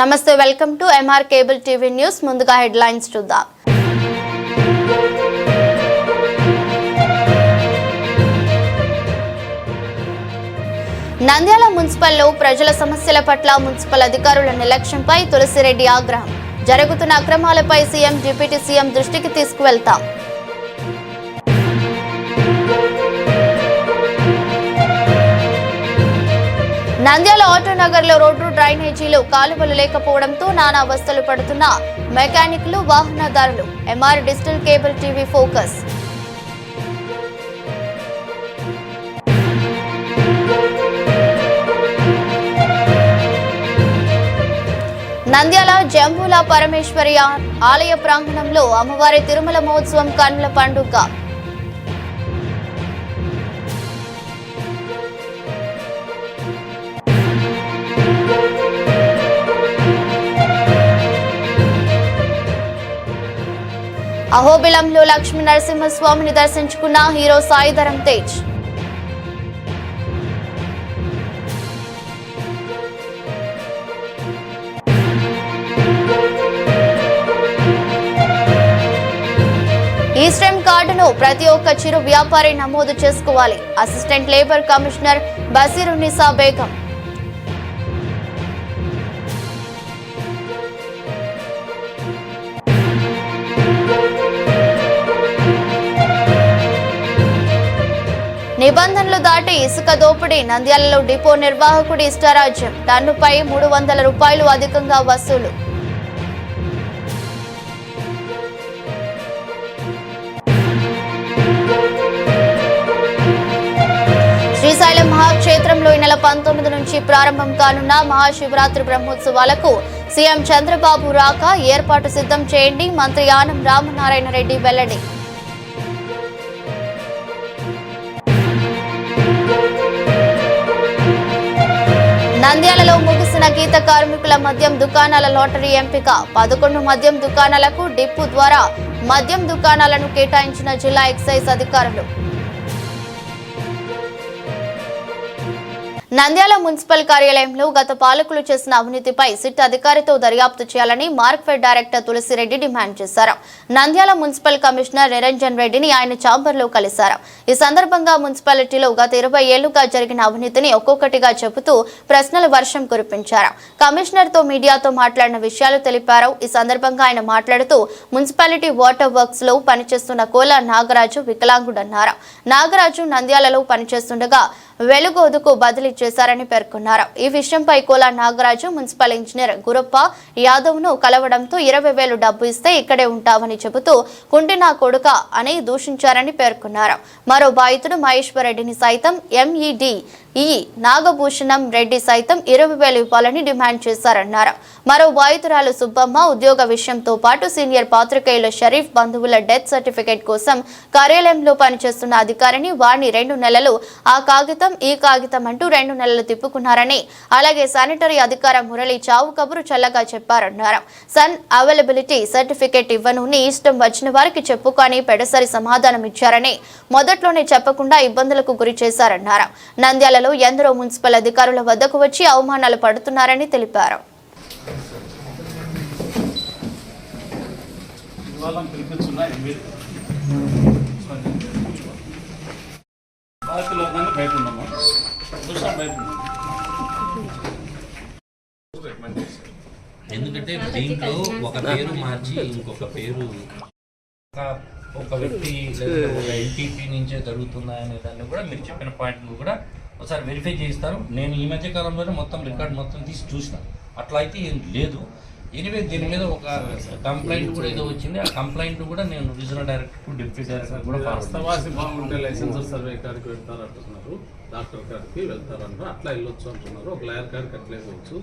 నమస్తే, welcome to MR cable TV news. ముందుగా headlines చూద్దాం. నంద్యాల మున్సిపల్లో ప్రజల సమస్యల పట్ల మున్సిపల్ అధికారుల నిర్లక్ష్యంపై తులసిరెడ్డి ఆగ్రహం. జరుగుతున్న అక్రమాలపై సీఎం, డిప్యూటీ సీఎం దృష్టికి తీసుకువెళ్తాం. నంద్యాల ఆటోనగర్లో రోడ్డు డ్రైనేజీలు కాలువలు లేకపోవడంతో నానా అవస్థలు పడుతున్న మెకానిక్లు, వాహనదారులు. MR digital cable TV focus. Nandyal Jambula Parameshwari ఆలయ ప్రాంగణంలో అమ్మవారి తిరుమల మహోత్సవం కన్నుల పండుగ. అహోబిలంలో లక్ష్మీ నరసింహస్వామిని దర్శించుకున్న హీరో సాయిధరం తేజ్. ఈస్టర్న్ కార్డును ప్రతి ఒక్క చిరు వ్యాపారి నమోదు చేసుకోవాలి. Assistant labour commissioner Basirunnisa Begum. నిబంధనలు దాటి ఇసుక దోపిడీ. నంద్యాలలో డిపో నిర్వాహకుడి ఇష్టారాజ్యం. టన్నుపై 300 రూపాయలు అధికంగా వసూలు. శ్రీశైలం మహాక్షేత్రంలో ఈ నెల 19 నుంచి ప్రారంభం కానున్న మహాశివరాత్రి బ్రహ్మోత్సవాలకు సీఎం చంద్రబాబు రాక ఏర్పాటు సిద్ధం చేయండి. మంత్రి ఆనం రామనారాయణ రెడ్డి వెల్లడి. నంద్యాలలో ముగిసిన గీత కార్మికుల మద్యం దుకాణాల లాటరీ ఎంపిక. 11 మద్యం దుకాణాలకు డిపో ద్వారా మద్యం దుకాణాలను కేటాయించిన జిల్లా ఎక్సైజ్ అధికారులు. నంద్యాల మున్సిపల్ కార్యాలయంలో గత పాలకులు చేసిన అవినీతిపై సిట్ అధికారితో దర్యాప్తు చేయాలని మార్క్ఫెడ్ డైరెక్టర్ తులసిరెడ్డి డిమాండ్ చేశారు. నంద్యాల మున్సిపల్ కమిషనర్ నిరంజన్ రెడ్డిని ఆయన ఛాంబర్లో కలిశారు. ఈ సందర్భంగా మున్సిపాలిటీలో గత 20 ఏళ్లుగా జరిగిన అవినీతిని ఒక్కొక్కటిగా చెబుతూ ప్రశ్నల వర్షం కురిపించారు. కమిషనర్ తో మీడియాతో మాట్లాడిన విషయాలు తెలిపారు. ఈ సందర్భంగా ఆయన మాట్లాడుతూ మున్సిపాలిటీ వాటర్ వర్క్స్ లో పనిచేస్తున్న కోలా నాగరాజు వికలాంగుడన్నారు. నాగరాజు నంద్యాలలో పనిచేస్తుండగా వెలుగోదుకు బదిలీ చేశారని పేర్కొన్నారు. ఈ విషయంపై కోలా నాగరాజు మున్సిపల్ ఇంజనీర్ గురప్ప యాదవ్ ను కలవడంతో 20,000 డబ్బు ఇస్తే ఇక్కడే ఉంటామని చెబుతూ కుంటినా కొడుక అని దూషించారని పేర్కొన్నారు. మరో బాధితుడు మహేశ్వర్ రెడ్డిని సైతం ఎంఈడి నాగభూషణం రెడ్డి సైతం 20,000 ఇవ్వాలని డిమాండ్ చేశారన్నారు. మరో బాధితురాలు సుబ్బమ్మ ఉద్యోగ విషయంతో పాటు సీనియర్ పాత్రికేయుల షరీఫ్ బంధువుల డెత్ సర్టిఫికేట్ కోసం కార్యాలయంలో పనిచేస్తున్న అధికారిని వారిని 2 నెలలు ఆ కాగితం ఈ కాగితం అంటూ 2 నెలలు తిప్పుకున్నారని, అలాగే శానిటరీ అధికార మురళి చావు కబురు చల్లగా చెప్పారన్నారు. సన్ అవైలబిలిటీ సర్టిఫికేట్ ఇవ్వను, నీ ఇష్టం వచ్చిన వారికి చెప్పుకొని పెడసరి సమాధానం ఇచ్చారని, మొదట్లోనే చెప్పకుండా ఇబ్బందులకు గురి చేశారన్నారు. నంద్యాల ఎందరో మున్సిపల్ అధికారుల వద్దకు వచ్చి అవమానాలు పడుతున్నారని తెలిపారు. ఎందుకంటే దీంట్లో ఒక పేరు మార్చి ఇంకొక పేరు ఒక వ్యక్తి ఒక ఎన్టీపీ నుంచే జరుగుతుందా అనే దాన్ని కూడా మీరు చెప్పిన పాయింట్ కూడా ఒకసారి వెరిఫై చేయిస్తారు. నేను ఈ మధ్య కాలంలోనే మొత్తం రికార్డ్ మొత్తం తీసి చూసిన, అట్లా అయితే ఏం లేదు. ఎనివే దీని మీద ఒక కంప్లైంట్ కూడా ఏదో వచ్చింది. ఆ కంప్లైంట్ కూడా నేను రీజనల్ డైరెక్టర్, డిప్యూటీ డైరెక్టర్ కూడా వాస్తవాసి బాగుంటే లైసెన్స్ సర్వే కాడికి వెళ్తారు అంటున్నారు, డాక్టర్ కాడికి వెళ్తారు అంటారు, అట్లా వెళ్ళొచ్చు అంటున్నారు, ఒక లాయర్ కాడికి అట్లా వెళ్ళవచ్చు.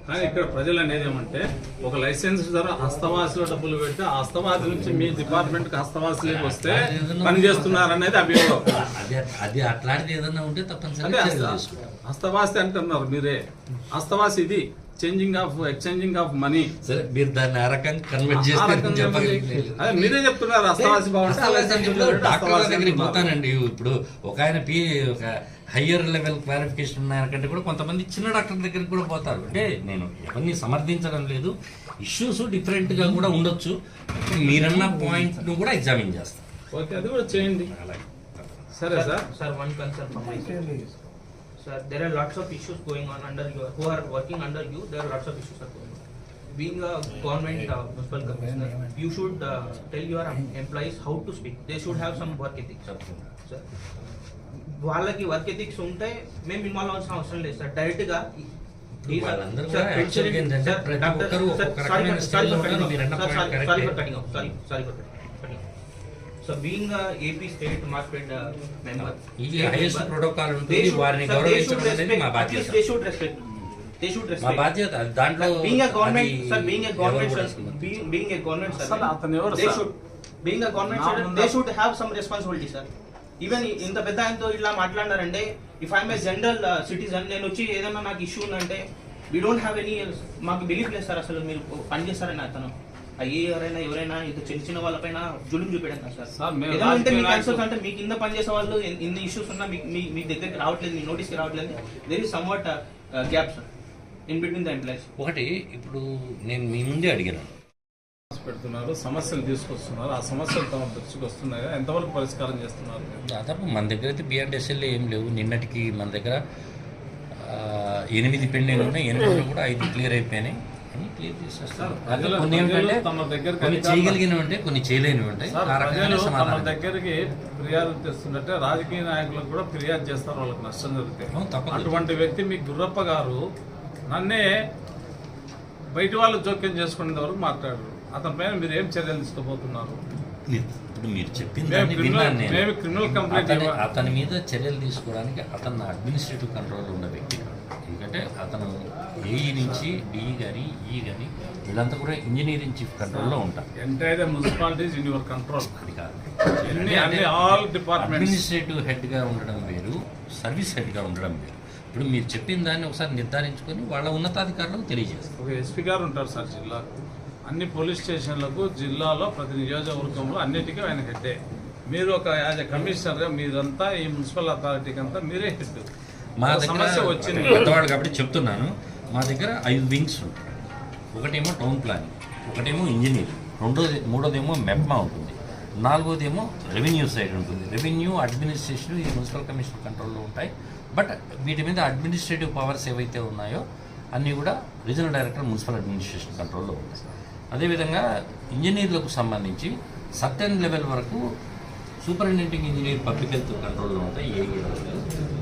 కానీ ఇక్కడ ప్రజలు అనేది ఏమంటే ఒక లైసెన్స్ ధర హస్తవాసిలో డబ్బులు పెట్టి ఆ హస్తవాసి నుంచి మీ డిపార్ట్మెంట్ కి హస్తవాసిలోకి వస్తే పని చేస్తున్నారు అనేది అభియోగం. అది అట్లాంటిది ఏదన్నా ఉంటే తప్పనిసరిగా హస్తవాసి అంటున్నారు మీరే, హస్తవాసి ఇది ఎక్స్చేంజింగ్ ఆఫ్ మనీ. సరే మీరు దాన్ని ఆ రకంగా కన్వర్ట్ చేస్తే అదే మీరే చెప్తున్నారు అస్తవాసి డాక్టర్ దగ్గరికి పోతానండి. ఇప్పుడు ఒక ఆయన ఒక హయ్యర్ లెవెల్ క్వాలిఫికేషన్ ఉన్న ఆయన కంటే కూడా కొంతమంది చిన్న డాక్టర్ దగ్గరికి కూడా పోతారు. అంటే నేను ఎవరిని సమర్థించడం లేదు, ఇష్యూస్ డిఫరెంట్ గా కూడా ఉండొచ్చు. మీరన్న పాయింట్ ను కూడా ఎగ్జామిన్ చేస్తాను. ఓకే, అది కూడా చేయండి. సరే sir. Sir, one concern from my side. Sir, there are lots of issues going on under you, who are working under you. There are lots of issues are going on. Being a government municipal commissioner, you should tell your employees how to speak. They should have some work ethics. Sir, వాళ్ళకి work ethics ఉంటే మేము involve అవ్వాల్సిన అవసరం లేదు sir. Direct గా వాళ్ళందరూ కూడా యాక్చువల్గా ఏంటంటే ప్రతి ఒక్కరు ఒక్కొక్క రకమైన స్టైల్లో ఉన్నారు. మీరన్న పాయింట్ కరెక్టే. So being a AP state market member, ఇది హైయెస్ట్ ప్రోటోకాల్ ఉంటుంది. వారిని గౌరవించడం అనేది మా బాధ్యత. They should respect. మా బాధ్యత. దాంట్లో being a government, sir, being a government servant, they should have some responsibility, sir. Even ఇంత పెద్ద ఆయనతో ఇట్లా మాట్లాడారంటే, if I'm a general citizen, నేను వచ్చి ఏదైనా నాకు ఇష్యూ ఉందంటే వీ డోంట్ హ్యావ్ ఎనీ, మాకు బిలీఫ్ లేదు సార్ అసలు మీరు పని చేస్తారని. అతను ఎవరైనా ఇది చిన్న చిన్న వాళ్ళపైన జులుం చూపెట్టాను సార్. ఏదంటే మీ కన్సల్స్ అంటే మీ కింద పనిచేసే వాళ్ళు ఎన్ని ఇష్యూస్ ఉన్నా మీ దగ్గరికి రావట్లేదు, మీ నోటీస్కి రావట్లేదు. There is some what gap sir in between the employees. ఒకటి ఇప్పుడు నేను మీ ముందే అడిగాను, పెడుతున్నారు, సమస్యలు తీసుకొస్తున్నారు. ఆ సమస్యలు తమ దృష్టికి వస్తున్నాయా? ఎంతవరకు పరిష్కారం చేస్తున్నారు? దాదాపు మన దగ్గర అయితే బిఆర్డీఎస్ఎల్ ఏం లేవు. నిన్నటికి మన దగ్గర 8 పెండింగ్ ఉన్నాయి. 8 కూడా 5 క్లియర్ అయిపోయినాయి. అన్ని క్లియర్ చేసేస్తారు. కొన్ని ఏంటంటే కొన్ని చేయగలిగినవి ఉంటాయి, కొన్ని చేయలేనివి ఉంటాయి. తమ దగ్గరికి ఫిర్యాదు తెస్తుంటే రాజకీయ నాయకులకు కూడా ఫిర్యాదు చేస్తారు, వాళ్ళకి నష్టం జరిగితే. అటువంటి వ్యక్తి మీ గుర్రప్ప గారు నన్నే బయట వాళ్ళు జోక్యం చేసుకునే వరకు మాట్లాడారు. అతని పైన మీరు ఏం చర్యలు తీసుకోబోతున్నారు? ఇప్పుడు మీరు చెప్పింది అతని మీద చర్యలు తీసుకోవడానికి అతను అడ్మినిస్ట్రేటివ్ కంట్రోల్ ఉన్న వ్యక్తి. ఎందుకంటే అతను ఏఈ నుంచి డిఈ కానీ ఈ కానీ వీళ్ళంతా కూడా ఇంజనీరింగ్ చీఫ్ కంట్రోల్లో ఉంటారు. Entire municipalities in your control. అది కాదు, ఆల్ డిపార్ట్మెంట్. అడ్మినిస్ట్రేటివ్ హెడ్గా ఉండడం వేరు, సర్వీస్ హెడ్గా ఉండడం వేరు. ఇప్పుడు మీరు చెప్పిన దాన్ని ఒకసారి నిర్ధారించుకొని వాళ్ళ ఉన్నతాధికారులకు తెలియజేస్తారు. ఒక ఎస్పీ గారు ఉంటారు సార్ జిల్లాకు, అన్ని పోలీస్ స్టేషన్లకు జిల్లాలో ప్రతి నియోజకవర్గంలో అన్నిటికీ ఆయన హెడ్డే. మీరు ఒక యాజ్ ఎ కమిషనర్గా మీరంతా ఈ మున్సిపల్ అథారిటీకి అంతా మీరే హెడ్. మా సమస్య వచ్చింది పెద్దవాడు కాబట్టి చెప్తున్నాను. మా దగ్గర 5 వింగ్స్ ఉంటాయి. ఒకటేమో టౌన్ ప్లానింగ్, ఒకటేమో ఇంజనీర్, మూడోదేమో మెప్మా ఉంటుంది, 4వదేమో రెవెన్యూ సైడ్ ఉంటుంది. రెవెన్యూ అడ్మినిస్ట్రేషన్ ఈ మున్సిపల్ కమిషనర్ కంట్రోల్లో ఉంటాయి. బట్ వీటి మీద అడ్మినిస్ట్రేటివ్ పవర్స్ ఏవైతే ఉన్నాయో అన్నీ కూడా రీజనల్ డైరెక్టర్ మున్సిపల్ అడ్మినిస్ట్రేషన్ కంట్రోల్లో ఉంటాయి. అదేవిధంగా ఇంజనీర్లకు సంబంధించి సర్టెన్ లెవెల్ వరకు సూపరింటెండెంట్ ఇంజనీర్ పబ్లిక్ హెల్త్ కంట్రోల్లో ఉంటాయి.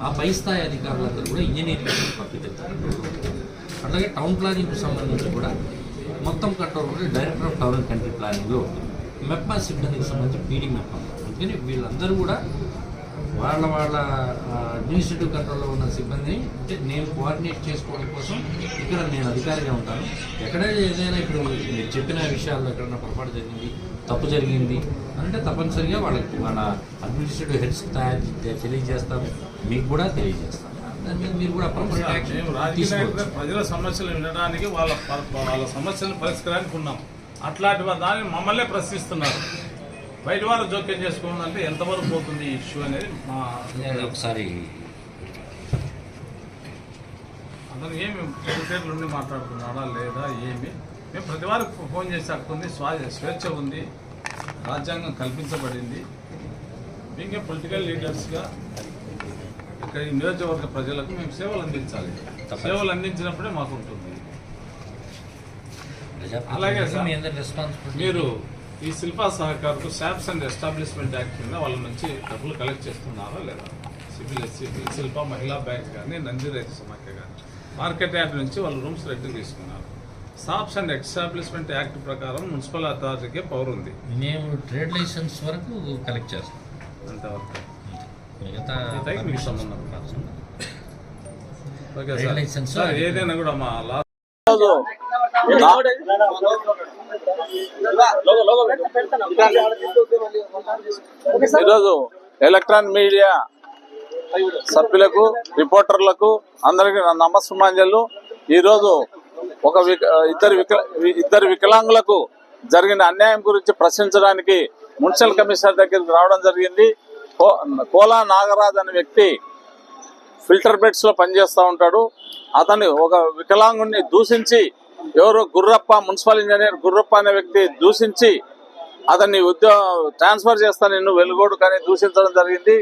ఆ పై స్థాయి అధికారులందరూ కూడా ఇంజనీరింగ్ పబ్లిక్ హెల్త్ కంట్రోల్లో ఉంటాయి. అలాగే టౌన్ ప్లానింగ్కు సంబంధించి కూడా మొత్తం కంట్రోల్ కూడా director of town and country ప్లానింగ్లో ఉంటుంది. మెప్మా సిబ్బందికి సంబంధించి పీడీ మెప్మా. అందుకని వీళ్ళందరూ కూడా వాళ్ళ అడ్మినిస్ట్రేటివ్ కంట్రోల్లో ఉన్న సిబ్బందిని అంటే నేను కోఆర్డినేట్ చేసుకోవడం కోసం ఇక్కడ నేను అధికారిగా ఉంటాను. ఎక్కడైనా ఏదైనా ఇప్పుడు మీరు చెప్పిన విషయాల్లో ఎక్కడైనా పొరపాటు జరిగింది, తప్పు జరిగింది అంటే తప్పనిసరిగా వాళ్ళ అడ్మినిస్ట్రేటివ్ హెడ్స్కి తెలియజేస్తాము, మీకు కూడా తెలియజేస్తాము. దాని మీద మీరు కూడా ప్రజల సమస్యలు వినడానికి వాళ్ళ సమస్యలను పరిష్కారానికి ఉన్నాం. అట్లాంటి దాన్ని మమ్మల్నే ప్రశ్నిస్తున్నారు. బయట వారు జోక్యం చేసుకోవాలంటే ఎంతవరకు పోతుంది ఈ ఇష్యూ అనేది మా ఒకసారి అతను ఏమి సెక్రటరీల నుండి మాట్లాడుతున్నాడా లేదా ఏమి? మేము ప్రతి వారికి ఫోన్ చేసి అక్కుంది, స్వేచ్ఛ ఉంది, రాజ్యాంగం కల్పించబడింది. మేము పొలిటికల్ లీడర్స్గా ఇక్కడ ఈ నియోజకవర్గ ప్రజలకు మేము సేవలు అందించాలి. సేవలు అందించినప్పుడే మాకు ఉంటుంది. అలాగే మీరు ఈ శిల్పా సహకారకు శాప్స్ అండ్ ఎస్టాబ్లిష్మెంట్ యాక్ట్ కింద వాళ్ళ నుంచి డబ్బులు కలెక్ట్ చేస్తున్నారా లేదా? సివిల్ శిల్ప మహిళా బ్యాంక్ కానీ నంది రైతు సమాఖ్య కానీ మార్కెట్ యార్డ్ నుంచి వాళ్ళు రూమ్స్ రెంట్ తీసుకున్నారు. షాప్స్ అండ్ ఎస్టాబ్లిష్మెంట్ యాక్ట్ ప్రకారం మున్సిపల్ అథారిటీకే పవర్ ఉంది. మేము ట్రేడ్ లైసెన్స్ వరకు కలెక్ట్ చేస్తాం, అంతవరకు. మీకు సంబంధం లైసెన్స్ ఏదైనా కూడా మా ఈరోజు ఎలక్ట్రానిక్ మీడియా సభ్యులకు, రిపోర్టర్లకు అందరికీ నమస్సుమాంజలు. ఈరోజు ఒక ఇద్దరు వికలాంగులకు జరిగిన అన్యాయం గురించి ప్రశ్నించడానికి మున్సిపల్ కమిషనర్ దగ్గరికి రావడం జరిగింది. కోలా నాగరాజ్ అనే వ్యక్తి ఫిల్టర్ బెడ్స్ లో పనిచేస్తూ ఉంటాడు. అతను ఒక వికలాంగుని దూషించి, ఎవరు గుర్రప్ప, మున్సిపల్ ఇంజనీర్ గుర్రప్ప అనే వ్యక్తి దూషించి అతన్ని ట్రాన్స్ఫర్ చేస్తాను నిన్ను వెలుగోడు కానీ దూషించడం జరిగింది.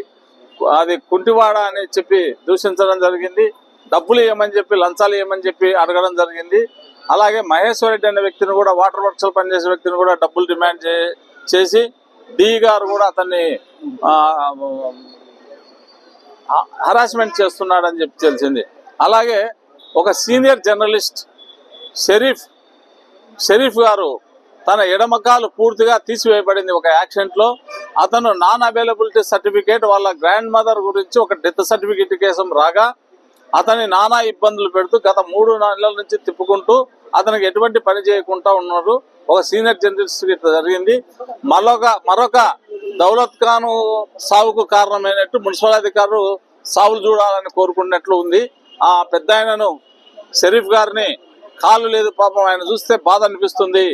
అది కుంటివాడ అని చెప్పి దూషించడం జరిగింది. డబ్బులు ఇవ్వమని చెప్పి, లంచాలు ఇవ్వమని చెప్పి అడగడం జరిగింది. అలాగే మహేశ్వర్ రెడ్డి అనే వ్యక్తిని కూడా, వాటర్ వర్క్స్ లో పనిచేసే వ్యక్తిని కూడా డబ్బులు డిమాండ్ చేసి డి గారు కూడా అతన్ని హరాస్మెంట్ చేస్తున్నాడని చెప్పి తెలిసింది. అలాగే ఒక సీనియర్ జర్నలిస్ట్ షరీఫ్ గారు తన ఎడమకాలు పూర్తిగా తీసివేయబడింది ఒక యాక్సిడెంట్ లో. అతను నాన్ అవైలబిలిటీ సర్టిఫికేట్ వాళ్ళ గ్రాండ్ మదర్ గురించి ఒక డెత్ సర్టిఫికేట్ కేసం రాగా అతని నానా ఇబ్బందులు పెడుతూ గత 3 నెలల నుంచి తిప్పుకుంటూ అతనికి ఎటువంటి పని చేయకుండా ఉన్నారు. ఒక సీనియర్ జర్నలిస్ట్ జరిగింది. మరొక దౌలత్ ఖాన్ సావుకు కారణమైనట్టు మున్సిపల్ అధికారులు సావులు చూడాలని కోరుకున్నట్లు ఉంది. ఆ పెద్ద ఆయనను షరీఫ్ గారిని కాలు లేదు పాపం, ఆయన చూస్తే బాధ అనిపిస్తుంది.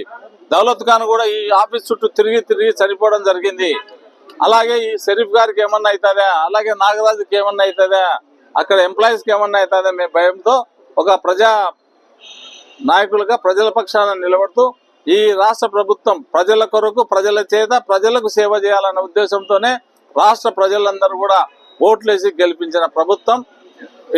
దౌలత్ ఖాన్ కూడా ఈ ఆఫీస్ చుట్టూ తిరిగి చనిపోవడం జరిగింది. అలాగే ఈ షరీఫ్ గారికి ఏమన్నా అవుతుందా, అలాగే నాగరాజుకి ఏమన్నా అవుతుందా, అక్కడ ఎంప్లాయీస్ కి ఏమన్నా అవుతుందా మే భయంతో ఒక ప్రజా నాయకులుగా ప్రజల పక్షాన నిలబడుతూ ఈ రాష్ట్ర ప్రభుత్వం ప్రజల కొరకు, ప్రజల చేత, ప్రజలకు సేవ చేయాలన్న ఉద్దేశంతోనే రాష్ట్ర ప్రజలందరూ కూడా ఓట్లేసి గెలిపించిన ప్రభుత్వం.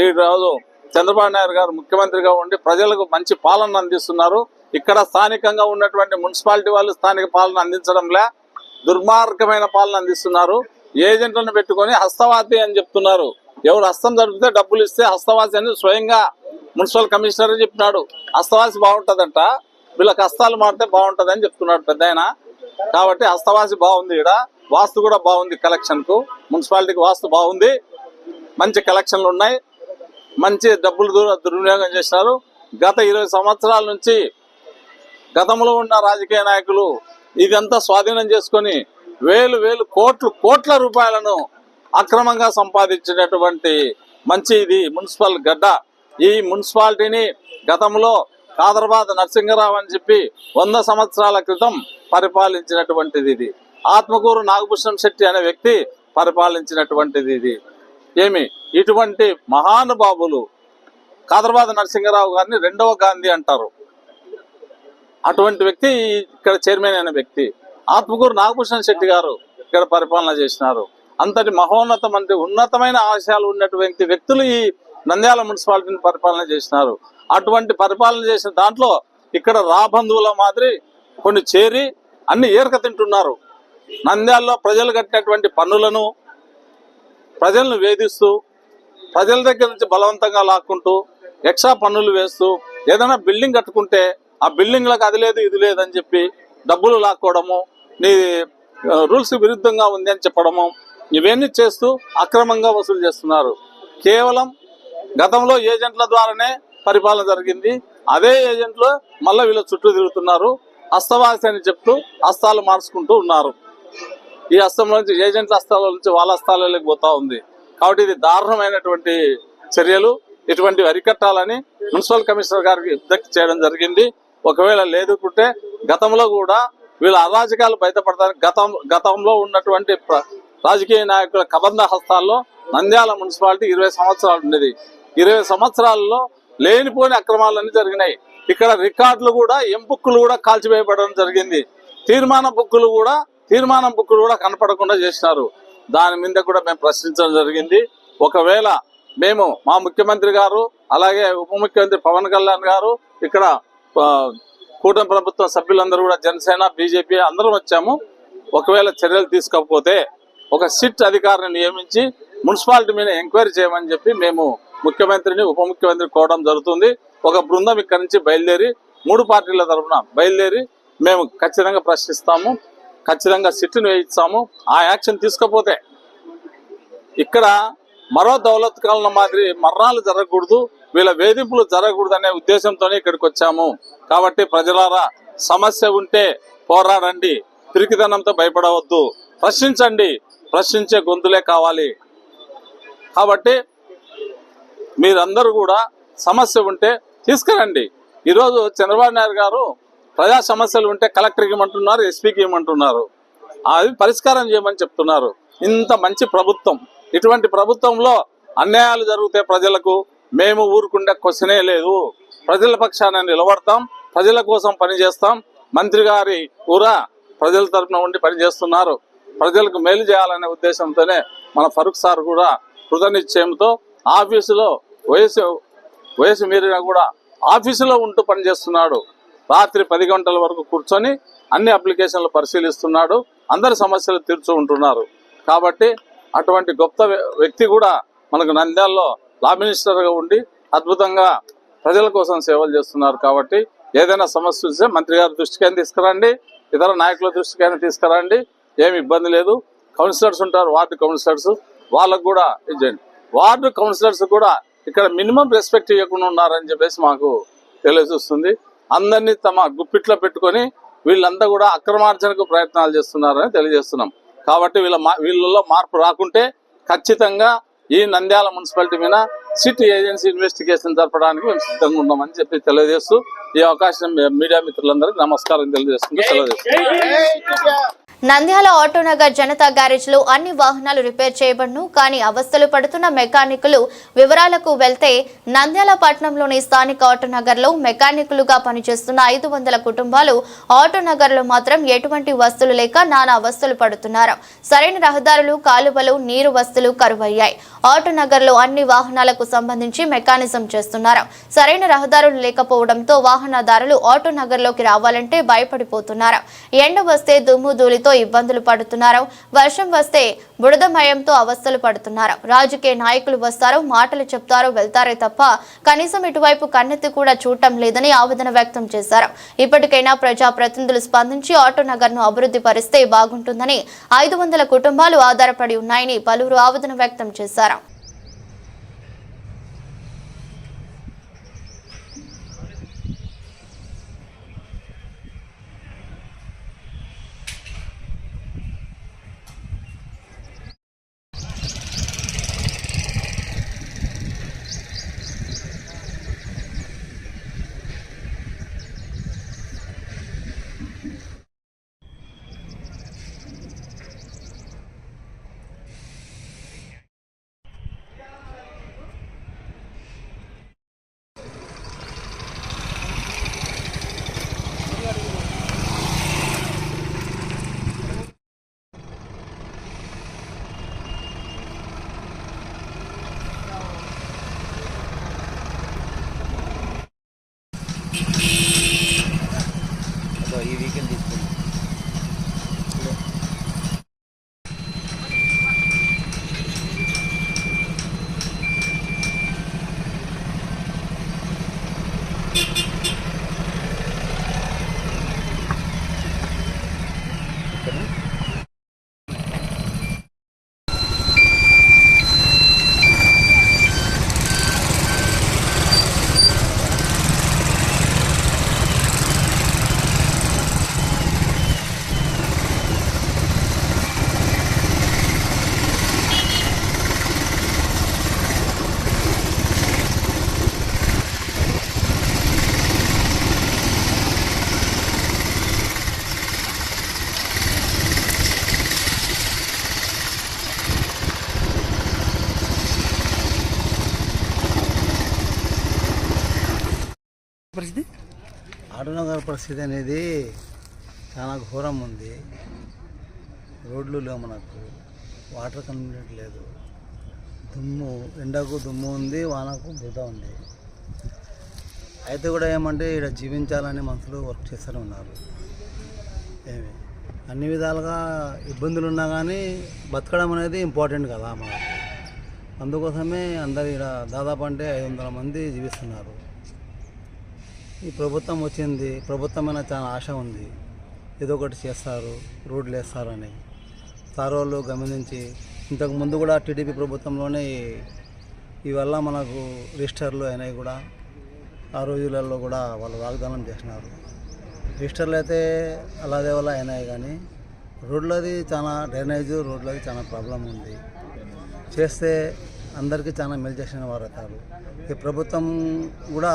ఈ రోజు చంద్రబాబు నాయుడు గారు ముఖ్యమంత్రిగా ఉండి ప్రజలకు మంచి పాలన అందిస్తున్నారు. ఇక్కడ స్థానికంగా ఉన్నటువంటి మున్సిపాలిటీ వాళ్ళు స్థానిక పాలన అందించడంలే, దుర్మార్గమైన పాలన అందిస్తున్నారు. ఏజెంట్లను పెట్టుకొని హస్తవాసి అని చెప్తున్నారు. ఎవరు హస్తం జరిపితే డబ్బులు ఇస్తే హస్తవాసి అని స్వయంగా మున్సిపల్ కమిషనర్ చెప్పినాడు. హస్తవాసి బాగుంటదంట, వీళ్ళకి హస్తాలు మారితే బాగుంటది అని చెప్తున్నాడు పెద్ద ఆయన. కాబట్టి హస్తవాసి బాగుంది, ఇక్కడ వాస్తు కూడా బాగుంది. కలెక్షన్ కు మున్సిపాలిటీకి వాస్తు బాగుంది, మంచి కలెక్షన్లు ఉన్నాయి, మంచి డబ్బులు దుర్వినియోగం చేసినారు. గత 20 సంవత్సరాల నుంచి గతంలో ఉన్న రాజకీయ నాయకులు ఇదంతా స్వాధీనం చేసుకొని వేలు కోట్ల రూపాయలను అక్రమంగా సంపాదించినటువంటి మంచి ఇది మున్సిపల్ గడ్డ. ఈ మున్సిపాలిటీని గతంలో కాదర్బాద్ నరసింగరావు అని చెప్పి 100 సంవత్సరాల క్రితం పరిపాలించినటువంటిది ఇది. ఆత్మకూరు నాగభూషణం శెట్టి అనే వ్యక్తి పరిపాలించినటువంటిది ఇది. ఇటువంటి మహానుభావులు కాదర్బాద్ నరసింగరావు గారిని 2వ గాంధీ అంటారు. అటువంటి వ్యక్తి ఇక్కడ చైర్మన్ అయిన వ్యక్తి. ఆత్మకూరు నాగభూషణం శెట్టి గారు ఇక్కడ పరిపాలన చేసినారు. అంతటి ఉన్నతమైన ఆశయాలు ఉన్నటువంటి వ్యక్తులు ఈ నంద్యాల మున్సిపాలిటీని పరిపాలన చేసినారు. అటువంటి పరిపాలన చేసిన దాంట్లో ఇక్కడ రాబంధువుల మాదిరి కొన్ని చేరి అన్ని ఏరక తింటున్నారు. నంద్యాలలో ప్రజలు కట్టినటువంటి పన్నులను ప్రజలను వేధిస్తూ, ప్రజల దగ్గర నుంచి బలవంతంగా లాక్కుంటూ, ఎక్స్ట్రా పన్నులు వేస్తూ, ఏదైనా బిల్డింగ్ కట్టుకుంటే ఆ బిల్డింగ్లకు అది లేదు ఇది లేదని చెప్పి డబ్బులు లాక్కోవడము, నీ రూల్స్ విరుద్ధంగా ఉంది అని చెప్పడము, ఇవన్నీ చేస్తూ అక్రమంగా వసూలు చేస్తున్నారు. కేవలం గతంలో ఏజెంట్ల ద్వారానే పరిపాలన జరిగింది. అదే ఏజెంట్లు మళ్ళీ వీళ్ళ చుట్టూ తిరుగుతున్నారు. హస్తవాసి అని చెప్తూ హస్తాలు మార్చుకుంటూ ఉన్నారు. ఈ హస్తంలో నుంచి ఏజెంట్ల హస్తాల నుంచి వాళ్ళ హస్తాలలోకి పోతా ఉంది. కాబట్టి ఇది దారుణమైనటువంటి చర్యలు. ఇటువంటివి అరికట్టాలని మున్సిపల్ కమిషనర్ గారికి విజ్ఞప్తి చేయడం జరిగింది. ఒకవేళ లేదుకుంటే గతంలో కూడా వీళ్ళ అరాజకాలు బయటపడతానికి గతంలో ఉన్నటువంటి రాజకీయ నాయకుల కబంధ హస్తాల్లో నంద్యాల మున్సిపాలిటీ 20 సంవత్సరాలు ఉండేది. 20 సంవత్సరాలలో లేనిపోని అక్రమాలన్నీ జరిగినాయి. ఇక్కడ రికార్డులు కూడా, ఎంబుక్కులు కూడా కాల్చివేయబడడం జరిగింది. తీర్మానం బుక్కులు కూడా కనపడకుండా చేసినారు. దాని మీద కూడా మేము ప్రశ్నించడం జరిగింది. ఒకవేళ మేము మా ముఖ్యమంత్రి గారు, అలాగే ఉప ముఖ్యమంత్రి పవన్ కళ్యాణ్ గారు, ఇక్కడ కూటమి ప్రభుత్వ సభ్యులందరూ కూడా జనసేన, బీజేపీ అందరం వచ్చాము. ఒకవేళ చర్యలు తీసుకోకపోతే ఒక సిట్ అధికారిని నియమించి మున్సిపాలిటీ మీద ఎంక్వైరీ చేయమని చెప్పి మేము ముఖ్యమంత్రిని, ఉప ముఖ్యమంత్రిని కోరడం జరుగుతుంది. ఒక బృందం ఇక్కడి నుంచి బయలుదేరి 3 పార్టీల తరఫున బయలుదేరి మేము ఖచ్చితంగా ప్రశ్నిస్తాము, ఖచ్చితంగా సిట్ను వేయిస్తాము. ఆ యాక్షన్ తీసుకోపోతే ఇక్కడ మరో దౌలత్ కాలన మాదిరి మరణాలు జరగకూడదు, వీళ్ళ వేధింపులు జరగకూడదు అనే ఉద్దేశంతోనే ఇక్కడికి వచ్చాము. కాబట్టి ప్రజలారా, సమస్య ఉంటే పోరాడండి, పిరికితనంతో భయపడవద్దు, ప్రశ్నించండి, ప్రశ్నించే గొంతులే కావాలి. కాబట్టి మీరందరూ కూడా సమస్య ఉంటే తీసుకురండి, ఈరోజు చంద్రబాబు నాయుడు గారు ప్రజా సమస్యలు ఉంటే కలెక్టర్కి ఇవ్వమంటున్నారు, ఎస్పీకి ఇవ్వమంటున్నారు, అవి పరిష్కారం చేయమని చెప్తున్నారు. ఇంత మంచి ప్రభుత్వం, ఇటువంటి ప్రభుత్వంలో అన్యాయాలు జరిగితే ప్రజలకు మేము ఊరుకుండే క్వశ్చనే లేదు. ప్రజల పక్షాన నిలబడతాం, ప్రజల కోసం పనిచేస్తాం. మంత్రి గారి కూడా ప్రజల తరఫున ఉండి పనిచేస్తున్నారు. ప్రజలకు మేలు చేయాలనే ఉద్దేశంతోనే మన ఫరూక్ సార్ కూడా కృతనిశ్చయంతో ఆఫీసులో వయసు మీరినా కూడా ఆఫీసులో ఉంటూ పనిచేస్తున్నాడు. రాత్రి 10 గంటల వరకు కూర్చొని అన్ని అప్లికేషన్లు పరిశీలిస్తున్నాడు. అందరి సమస్యలు తీర్చు ఉంటున్నారు. కాబట్టి అటువంటి గొప్ప వ్యక్తి కూడా మనకు నంద్యాలలో లా మినిస్టర్గా ఉండి అద్భుతంగా ప్రజల కోసం సేవలు చేస్తున్నారు. కాబట్టి ఏదైనా సమస్య వస్తే మంత్రి గారి దృష్టికైనా తీసుకురండి, ఇతర నాయకుల దృష్టికైనా తీసుకురండి, ఏమి ఇబ్బంది లేదు. కౌన్సిలర్స్ ఉంటారు, వార్డు కౌన్సిలర్స్, వాళ్ళకు కూడా ఇచ్చేయండి. వార్డు కౌన్సిలర్స్ కూడా ఇక్కడ మినిమం రెస్పెక్ట్ ఇవ్వకుండా ఉన్నారని చెప్పేసి మాకు తెలియజేస్తుంది. అందరినీ తమ గుప్పిట్లో పెట్టుకొని వీళ్ళంతా కూడా అక్రమార్జనకు ప్రయత్నాలు చేస్తున్నారని తెలియజేస్తున్నాం. కాబట్టి వీళ్ళలో మార్పు రాకుంటే ఖచ్చితంగా ఈ నంద్యాల మున్సిపాలిటీ మీద సిటీ ఏజెన్సీ ఇన్వెస్టిగేషన్ జరపడానికి మేము సిద్ధంగా ఉన్నామని చెప్పి తెలియజేస్తూ ఈ అవకాశం మీడియా మిత్రులందరికీ నమస్కారం తెలియజేస్తూ నంద్యాల ఆటోనగర్ జనతా గ్యారేజ్ లో అన్ని వాహనాలు రిపేర్ చేయబడును. కానీ అవస్థలు పడుతున్న మెకానికులు వివరాలకు వెళ్తే నంద్యాల పట్టణంలోని స్థానిక ఆటోనగర్ లో మెకానికులుగా పనిచేస్తున్న 500 కుటుంబాలు ఆటోనగర్ లో మాత్రం ఎటువంటి వస్తువులు లేక నానా అవస్థలు పడుతున్నారు. సరైన రహదారులు, కాలువలు, నీరు వస్తువులు కరువయ్యాయి. ఆటోనగర్ లో అన్ని వాహనాలకు సంబంధించి మెకానిజం చేస్తున్నారు. సరైన రహదారులు లేకపోవడంతో వాహనదారులు ఆటోనగర్ లోకి రావాలంటే భయపడిపోతున్నారు. ఎండ వస్తే దుమ్ము ధూళితో ఇబ్బందులు పడుతున్నారు. వర్షం వస్తే బురదమయంతో అవస్థలు పడుతున్నారు. రాజకీయ నాయకులు వస్తారు, మాటలు చెప్తారు, వెళ్తారే తప్ప కనీసం ఇటువైపు కన్నెత్తి కూడా చూడటం లేదని ఆవేదన వ్యక్తం చేశారు. ఇప్పటికైనా ప్రజాప్రతినిధులు స్పందించి ఆటోనగర్ ను అభివృద్ధి పరిస్తే బాగుంటుందని 500 కుటుంబాలు ఆధారపడి ఉన్నాయని పలువురు ఆవేదన వ్యక్తం చేశారు. ఈ వీకెండ్ తీసుకుంటాం. ఆటోనగర్ పరిస్థితి అనేది చాలా ఘోరం ఉంది. రోడ్లు లేవు, మనకు వాటర్ కన్వీనియంట్ లేదు, దుమ్ము, ఎండకు దుమ్ము ఉంది, వానకు బురద ఉంది. అయితే కూడా ఏమంటే ఇక్కడ జీవించాలని మనుషులు వర్క్ చేస్తూనే ఉన్నారు. ఏమి అన్ని విధాలుగా ఇబ్బందులు ఉన్నా కానీ బతకడం అనేది ఇంపార్టెంట్ కదా మనకు. అందుకోసమే అందరు ఇక్కడ దాదాపు అంటే 500 మంది జీవిస్తున్నారు. ఈ ప్రభుత్వం వచ్చింది, ప్రభుత్వం మీద చాలా ఆశ ఉంది, ఏదో ఒకటి చేస్తారు, రోడ్లు వేస్తారని. సార్ వాళ్ళు గమనించి ఇంతకుముందు కూడా టీడీపీ ప్రభుత్వంలోనే ఇవల్ల మనకు రిజిస్టర్లు అయినాయి కూడా. ఆ రోజులలో కూడా వాళ్ళు వాగ్దానం చేసినారు. రిజిస్టర్లు అయితే అలాగే వల్ల అయినాయి, కానీ రోడ్లది చాలా డ్రైనేజ్, రోడ్లది చాలా ప్రాబ్లం ఉంది. చేస్తే అందరికీ చాలా మేలు చేసిన వారు అవుతారు. ఈ ప్రభుత్వం కూడా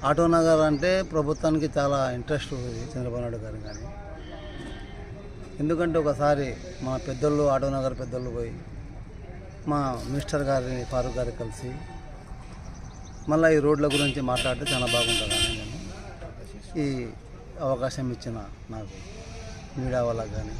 ఆటో నగర్ అంటే ప్రభుత్వానికి చాలా ఇంట్రెస్ట్ ఉంది చంద్రబాబు నాయుడు గారు కానీ. ఎందుకంటే ఒకసారి మా పెద్దోళ్ళు ఆటో నగర్ పెద్దోళ్ళు పోయి మా మినిస్టర్ గారిని ఫారూక్ గారికి కలిసి మళ్ళీ ఈ రోడ్ల గురించి మాట్లాడితే చాలా బాగుంటుందని నేను ఈ అవకాశం ఇచ్చిన నాకు మీడియా వాళ్ళకి కానీ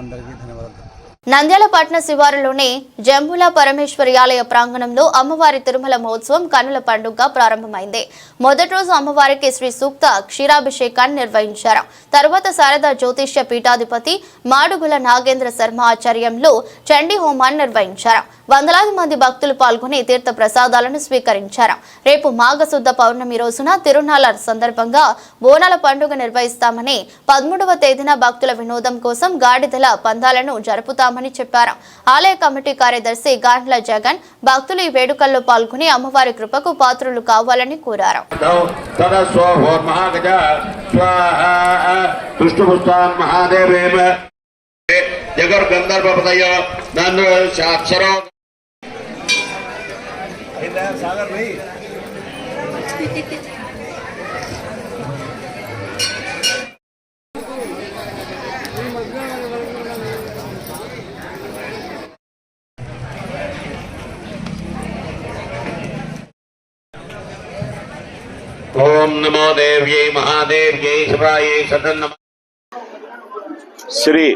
అందరికీ ధన్యవాదాలు. నంద్యాల పట్టణ శివారులోని జంబుల పరమేశ్వరి ఆలయ ప్రాంగణంలో అమ్మవారి తిరుమల మహోత్సవం కన్నుల పండుగ ప్రారంభమైంది. మొదటి రోజు అమ్మవారికి శ్రీ సూక్త క్షీరాభిషేకాన్ని నిర్వహించారు. తరువాత శారదా జ్యోతిష్య పీఠాధిపతి మాడుగుల నాగేంద్ర శర్మ ఆధ్వర్యంలో చండీ హోమాన్ని నిర్వహించారు. వందలాది మంది భక్తులు పాల్గొని తీర్థ ప్రసాదాలను స్వీకరించారు. రేపు మాఘశుద్ధ పౌర్ణమి రోజున తిరునాళ్ల సందర్భంగా బోనాల పండుగ నిర్వహిస్తామని 13వ తేదీన భక్తుల వినోదం కోసం గాడిదల పందాలను జరుపుతామని చెప్పారు. ఆలయ కమిటీ కార్యదర్శి గాండ్ల జగన్ భక్తులు ఈ వేడుకల్లో పాల్గొని అమ్మవారి కృపకు పాత్రులు కావాలని కోరారు. జగర్ గంధర్వపదయ నన్ను అక్షరం సాగర్ భాయ్ ఓం నమో దేవ్యై మహాదేవ్యై శివాయై సదన్నమ. శ్రీ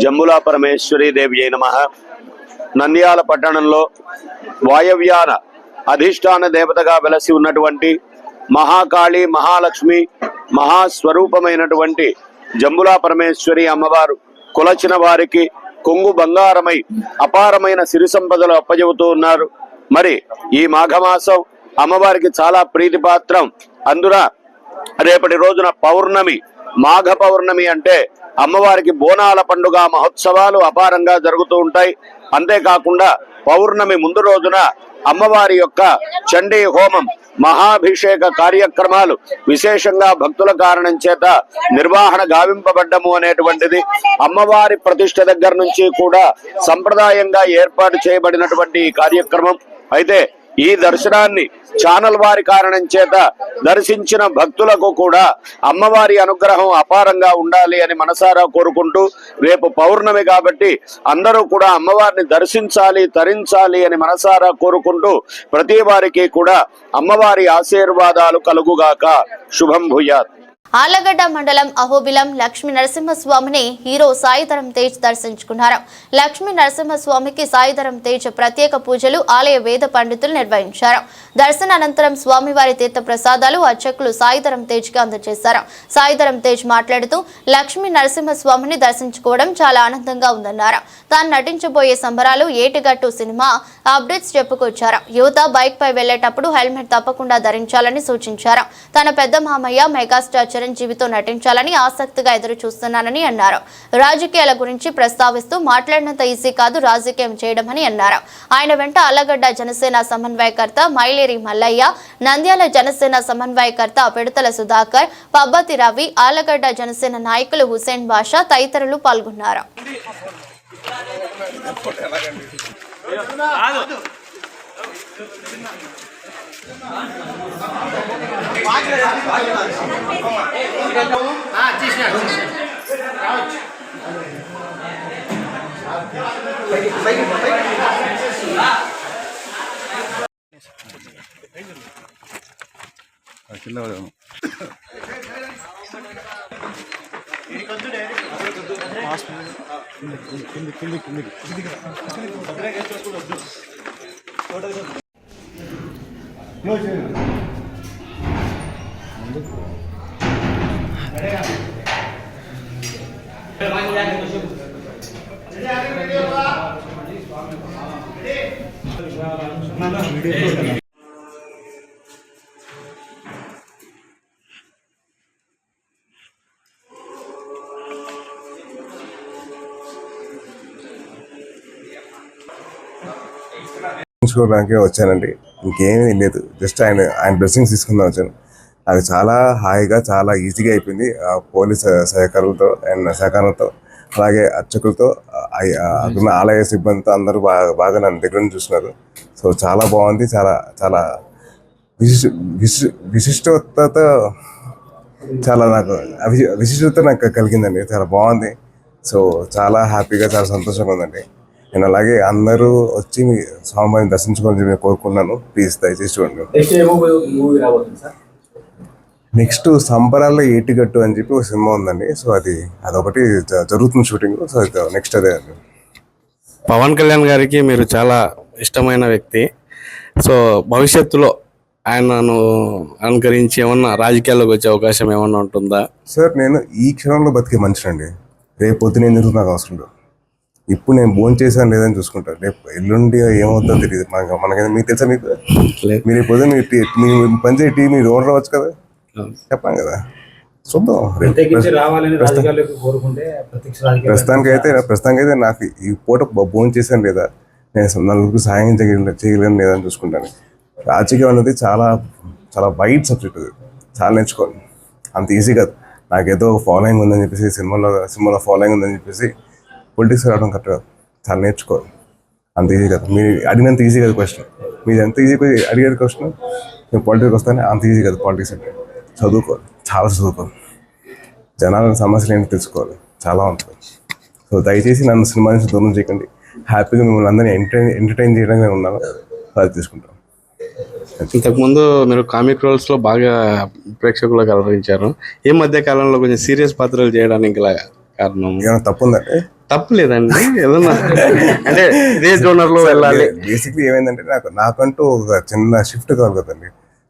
జంబులా పరమేశ్వరి దేవ్యై నమః. నంద్యాల పట్టణంలో వాయవ్యాన అధిష్టాన దేవతగా వెలసి ఉన్నటువంటి మహాకాళి మహాలక్ష్మి మహాస్వరూపమైనటువంటి జంబులా పరమేశ్వరి అమ్మవారు కొలచిన వారికి కొంగు బంగారమై అపారమైన సిరి సంపదలు అప్పజెబుతూ ఉన్నారు. మరి ఈ మాఘమాసం అమ్మవారికి చాలా ప్రీతిపాత్రం. అందున రేపటి రోజున పౌర్ణమి, మాఘ పౌర్ణమి అంటే అమ్మవారికి బోనాల పండుగ మహోత్సవాలు అపారంగా జరుగుతూ ఉంటాయి. అంతేకాకుండా పౌర్ణమి ముందు రోజున అమ్మవారి యొక్క చండీ హోమం, మహాభిషేక కార్యక్రమాలు విశేషంగా భక్తుల కారణం చేత నిర్వహణ గావింపబడ్డము అనేటువంటిది అమ్మవారి ప్రతిష్ఠ దగ్గర నుంచి కూడా సంప్రదాయంగా ఏర్పాటు చేయబడినటువంటి ఈ కార్యక్రమం. అయితే ఈ దర్శనాన్ని ఛానల్ వారి కారణం చేత దర్శించిన భక్తులకు కూడా అమ్మవారి అనుగ్రహం అపారంగా ఉండాలి అని మనసారా కోరుకుంటూ, రేపు పౌర్ణమి కాబట్టి అందరూ కూడా అమ్మవారిని దర్శించాలి, తరించాలి అని మనసారా కోరుకుంటూ ప్రతి వారికి కూడా అమ్మవారి ఆశీర్వాదాలు కలుగుగాక. శుభం భూయాత్. ఆళ్లగడ్డ మండలం అహోబిలం లక్ష్మీ నరసింహస్వామిని హీరో సాయిధరం తేజ్ దర్శించుకున్నారు. లక్ష్మీ నరసింహస్వామికి సాయిధరం తేజ్ ప్రత్యేక పూజలు ఆలయ వేద పండితులు నిర్వహించారు. దర్శన అనంతరం స్వామివారి తీర్థ ప్రసాదాలు అర్చకులు సాయిధరం తేజ్ కి అందజేశారు. సాయిధరం తేజ్ మాట్లాడుతూ లక్ష్మీ నరసింహస్వామిని దర్శించుకోవడం చాలా ఆనందంగా ఉందన్నారు. తాను నటించబోయే సంబరాలు ఏటిగట్టు సినిమా అప్డేట్స్ చెప్పుకొచ్చారు. యువత బైక్ పై వెళ్లేటప్పుడు హెల్మెట్ తప్పకుండా ధరించాలని సూచించారు. తన పెద్ద మామయ్య మెగాస్టార్ చిరంజీవితో నటించాలని ఆసక్తిగా ఎదురు చూస్తున్నానని అన్నారు. రాజకీయాల గురించి ప్రస్తావిస్తూ మాట్లాడినంత ఈజీ కాదు రాజకీయం చేయడమని అన్నారు. ఆయన వెంట ఆళ్లగడ్డ జనసేన సమన్వయకర్త మైలేరి మల్లయ్య, నంద్యాల జనసేన సమన్వయకర్త పిడతల సుధాకర్, పబ్బతి రవి, ఆళ్లగడ్డ జనసేన నాయకులు హుసేన్ బాషా తదితరులు పాల్గొన్నారు. చూసుకోవడానికి వచ్చానండి, ఇంకేమీ లేదు. జస్ట్ ఆయన బ్లెస్సింగ్స్ తీసుకుందాం వచ్చాను. అది చాలా హాయిగా, చాలా ఈజీగా అయిపోయింది. పోలీస్ సహకారంతో అలాగే అర్చకులతో, అక్కడ ఆలయ సిబ్బందితో అందరూ బాగా నన్ను దగ్గర నుంచి చూస్తున్నారు. సో చాలా బాగుంది. చాలా చాలా విశిష్టత చాలా నాకు విశిష్టత నాకు కలిగిందండి. చాలా బాగుంది. సో చాలా హ్యాపీగా, చాలా సంతోషంగా ఉందండి. నేను అలాగే అందరూ వచ్చి మీ స్వామివారిని దర్శించుకోవాలని నేను కోరుకున్నాను. ప్లీజ్ దయచేసి చూడండి. నెక్స్ట్ సంబరాల్లో ఏటిగట్టు అని చెప్పి ఒక సినిమా ఉందండి. సో అదొకటి జరుగుతుంది షూటింగ్. సో నెక్స్ట్ అదే అండి. పవన్ కళ్యాణ్ గారికి మీరు చాలా ఇష్టమైన వ్యక్తి. సో భవిష్యత్తులో ఆయనను అనుకరించి ఏమన్నా రాజకీయాల్లోకి వచ్చే అవకాశం ఏమన్నా ఉంటుందా? సార్ నేను ఈ క్షణంలో బతికే మనిషినండి. రేపు పొద్దున ఏం జరుగుతుంది నాకు అవసరం లేదు. ఇప్పుడు నేను భోజనం చేశాను లేదని చూసుకుంటాను. రేపు ఎల్లుండి ఏమవుతుందో తెలియదు మనకైతే. మీకు తెలుసా? మీకు మీరు రేపు పొద్దున మీ పనిచేయ టీ మీరు ఓనర్ అవ్వచ్చు కదా, చెప్పాను కదా. చూద్దాం. ప్రస్తుతానికైతే నాకు ఈ పూట భోజనం చేశాను లేదా, నేను నలుగురికి సాయం చేయగలను లేదా అని చూసుకుంటాను. రాజకీయం అనేది చాలా చాలా వైడ్ సబ్జెక్ట్. అది చాలా నేర్చుకోవాలి. అంత ఈజీ కాదు. నాకేదో ఫాలోయింగ్ ఉందని చెప్పేసి సినిమాలో ఫాలోయింగ్ ఉందని చెప్పేసి పొలిటిక్స్ రావడం కరెక్ట్ కాదు. చాలా నేర్చుకోవాలి. అంత ఈజీ కాదు. మీరు అడిగినంత ఈజీ కాదు క్వశ్చన్. మీరు ఎంత ఈజీ అడిగేది క్వశ్చన్ నేను పాలిటిక్స్ వస్తానే అంత ఈజీ కాదు. పాలిటిక్స్ అంటే చదువుకోవాలి, చాలా చదువుకోవాలి. జనాల సమస్యలు ఏంటో తెలుసుకోవాలి, చాలా ఉంటుంది. సో దయచేసి నన్ను సినిమా నుంచి దూరం చేయకండి. హ్యాపీగా మిమ్మల్ని అందరినీ ఎంటర్టైన్ చేయడానికి నేను ఉన్నాను. అది తీసుకుంటాను. ఇంతకుముందు మీరు కామిక్ రోల్స్లో బాగా ప్రేక్షకులకు అలరించారు. ఈ మధ్య కాలంలో కొంచెం సీరియస్ పాత్రలు చేయడానికి గల కారణం ఏమైనా తప్పు ఉందంటే? తప్పు లేదండి. ఏదన్నా అంటే ఇదే జోనర్లో వెళ్ళాలి. బేసిక్లీ ఏమైందంటే నాకంటూ ఒక చిన్న షిఫ్ట్ కావాలి కదండి.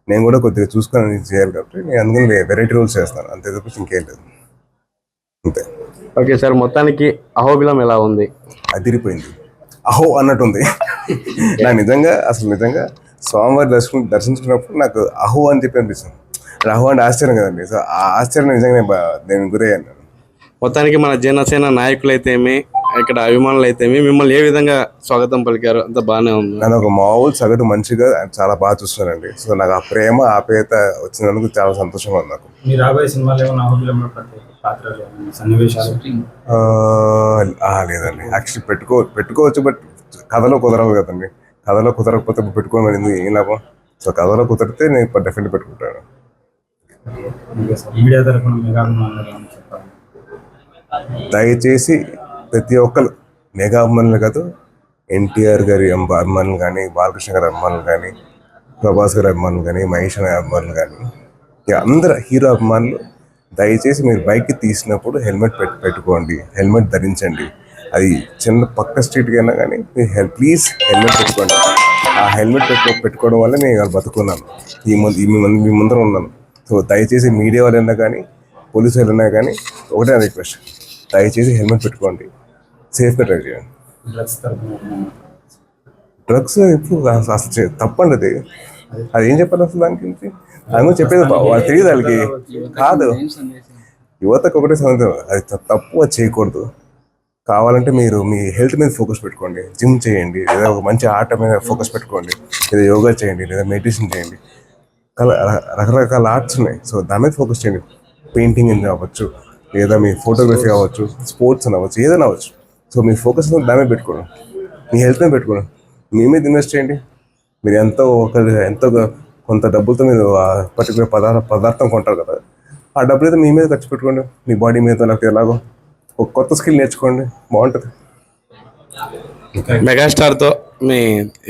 నేను కూడా కొద్దిగా చూసుకొని చేయాలి కాబట్టి నేను అందుకని వెరైటీ రోల్స్ చేస్తాను. అంతే తప్ప ఇంకేం లేదు. అంతే. ఓకే సార్, మొత్తానికి అహోబిలం ఎలా ఉంది? అదిరిపోయింది. అహో అన్నట్టుంది. నాకు నిజంగా స్వామివారి దర్శించుకున్నప్పుడు నాకు అహో అని చెప్పి అనిపిస్తుంది. అహో అంటే ఆశ్చర్యం కదండి. సో ఆ ఆశ్చర్యం నిజంగా నేను గురయ్యాను. మొత్తానికి మన జనసేన నాయకులు అయితేమి, ఇక్కడ అభిమానులు అయితేమి మిమ్మల్ని ఏ విధంగా స్వాగతం పలికారు? అంత బాగానే ఉంది. నన్ను ఒక మామూలు సగటు మంచిగా చాలా బాగా చూస్తున్నానండి. సో నాకు ఆ ప్రేమ ఆప్యాయత వచ్చినందుకు చాలా సంతోషంగా ఉంది. నాకు లేదండి. యాక్చువల్లీ పెట్టుకోవచ్చు, బట్ కథలో కుదరదు కదండి. కథలో కుదరకపోతే పెట్టుకోమని ఏం లాభం? సో కథలో కుదిరితే నేను డెఫినెట్లీ పెట్టుకుంటాను. దయచేసి ప్రతి ఒక్కరు మెగా అభిమానులు కాదు, ఎన్టీఆర్ గారి అభిమానులు కానీ, బాలకృష్ణ గారి అభిమానులు కానీ, ప్రభాస్ గారి అభిమానులు కానీ, మహేష్ గారి అభిమానులు కానీ, అందరు హీరో అభిమానులు దయచేసి మీరు బైక్ తీసినప్పుడు హెల్మెట్ పెట్టుకోండి, హెల్మెట్ ధరించండి. అది చిన్న పక్క స్ట్రీట్కి అయినా కానీ మీరు ప్లీజ్ హెల్మెట్ పెట్టుకోండి. ఆ హెల్మెట్ పెట్టుకోవడం వల్ల నేను బతుకున్నాను, మీ ముందర ఉన్నాను. సో దయచేసి మీడియా వాళ్ళైనా కానీ, పోలీసు వాళ్ళైనా కానీ ఒకటే రిక్వెస్ట్, దయచేసి హెల్మెట్ పెట్టుకోండి, సేఫ్గా డ్రైవ్ చేయండి. డ్రగ్స్ ఇప్పుడు అసలు తప్పండి. అది ఏం చెప్పాలి అసలు దాని గురించి? అందులో చెప్పేది వాళ్ళు తెలియదు. వాళ్ళకి కాదు, యువతకు ఒకటే సందేహం, అది తప్పు, అది చేయకూడదు. కావాలంటే మీరు మీ హెల్త్ మీద ఫోకస్ పెట్టుకోండి, జిమ్ చేయండి, లేదా ఒక మంచి ఆట మీద ఫోకస్ పెట్టుకోండి, లేదా యోగా చేయండి, లేదా మెడిటేషన్ చేయండి. రకరకాల ఆర్ట్స్ ఉన్నాయి. సో దాని మీద ఫోకస్ చేయండి. పెయింటింగ్ అవ్వచ్చు, లేదా మీ ఫోటోగ్రఫీ అవ్వచ్చు, స్పోర్ట్స్ అని అవ్వచ్చు, ఏదైనా అవ్వచ్చు. సో మీ ఫోకస్ దాని మీద పెట్టుకోండి, మీ హెల్త్ మీద పెట్టుకోండి, మీ మీద ఇన్వెస్ట్ చేయండి. మీరు ఎంతో కొంత డబ్బులతో మీరు పర్టికులర్ పదార్థం కొంటారు కదా, ఆ డబ్బులు అయితే మీ మీద ఖర్చు పెట్టుకోండి, మీ బాడీ మీద. లేకపోతే ఎలాగో ఒక కొత్త స్కిల్ నేర్చుకోండి, బాగుంటుంది. మెగాస్టార్తో మీ